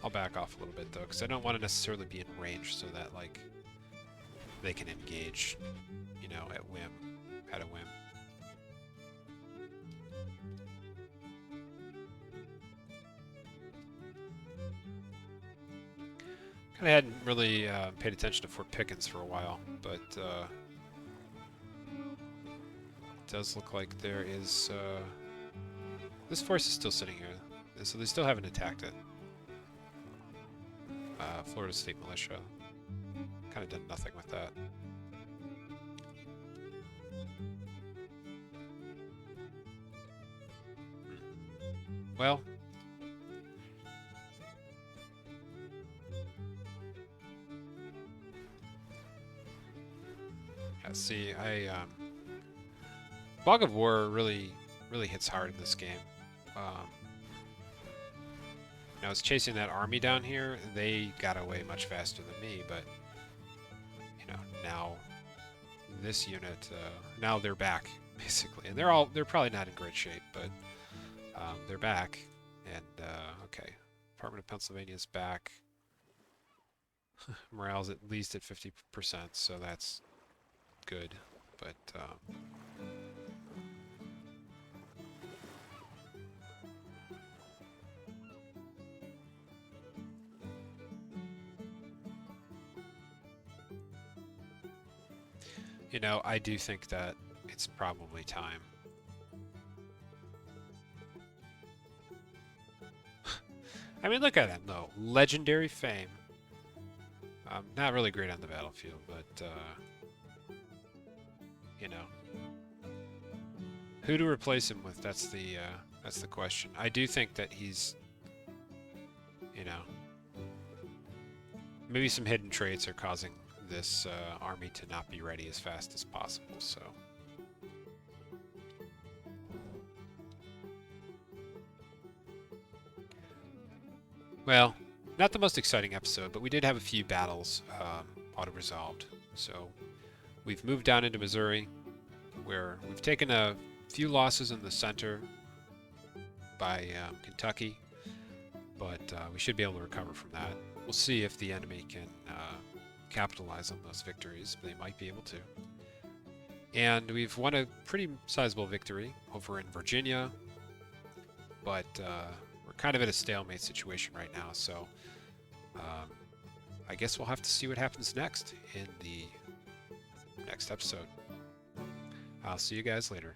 I'll back off a little bit though, because I don't want to necessarily be in range so that like they can engage, you know, at a whim. I hadn't really paid attention to Fort Pickens for a while, but it does look like there is... this force is still sitting here, so they still haven't attacked it. Florida State Militia. Kind of done nothing with that. Well... see, Fog of War really hits hard in this game. I was chasing that army down here. They got away much faster than me, but you know, now this unit, now they're back basically, and they're probably not in great shape, but they're back. And okay, Department of Pennsylvania is back. Morale's at least at 50%, so that's good, but You know, I do think that it's probably time. I mean, look at him, though. Legendary fame. Not really great on the battlefield, but, you know. Who to replace him with, that's the question. I do think that he's, you know, maybe some hidden traits are causing this army to not be ready as fast as possible, so. Well, not the most exciting episode, but we did have a few battles auto-resolved. So we've moved down into Missouri, where we've taken a few losses in the center by Kentucky, but we should be able to recover from that. We'll see if the enemy can capitalize on those victories. They might be able to. And we've won a pretty sizable victory over in Virginia, but we're kind of in a stalemate situation right now, so I guess we'll have to see what happens next in the next episode. I'll see you guys later.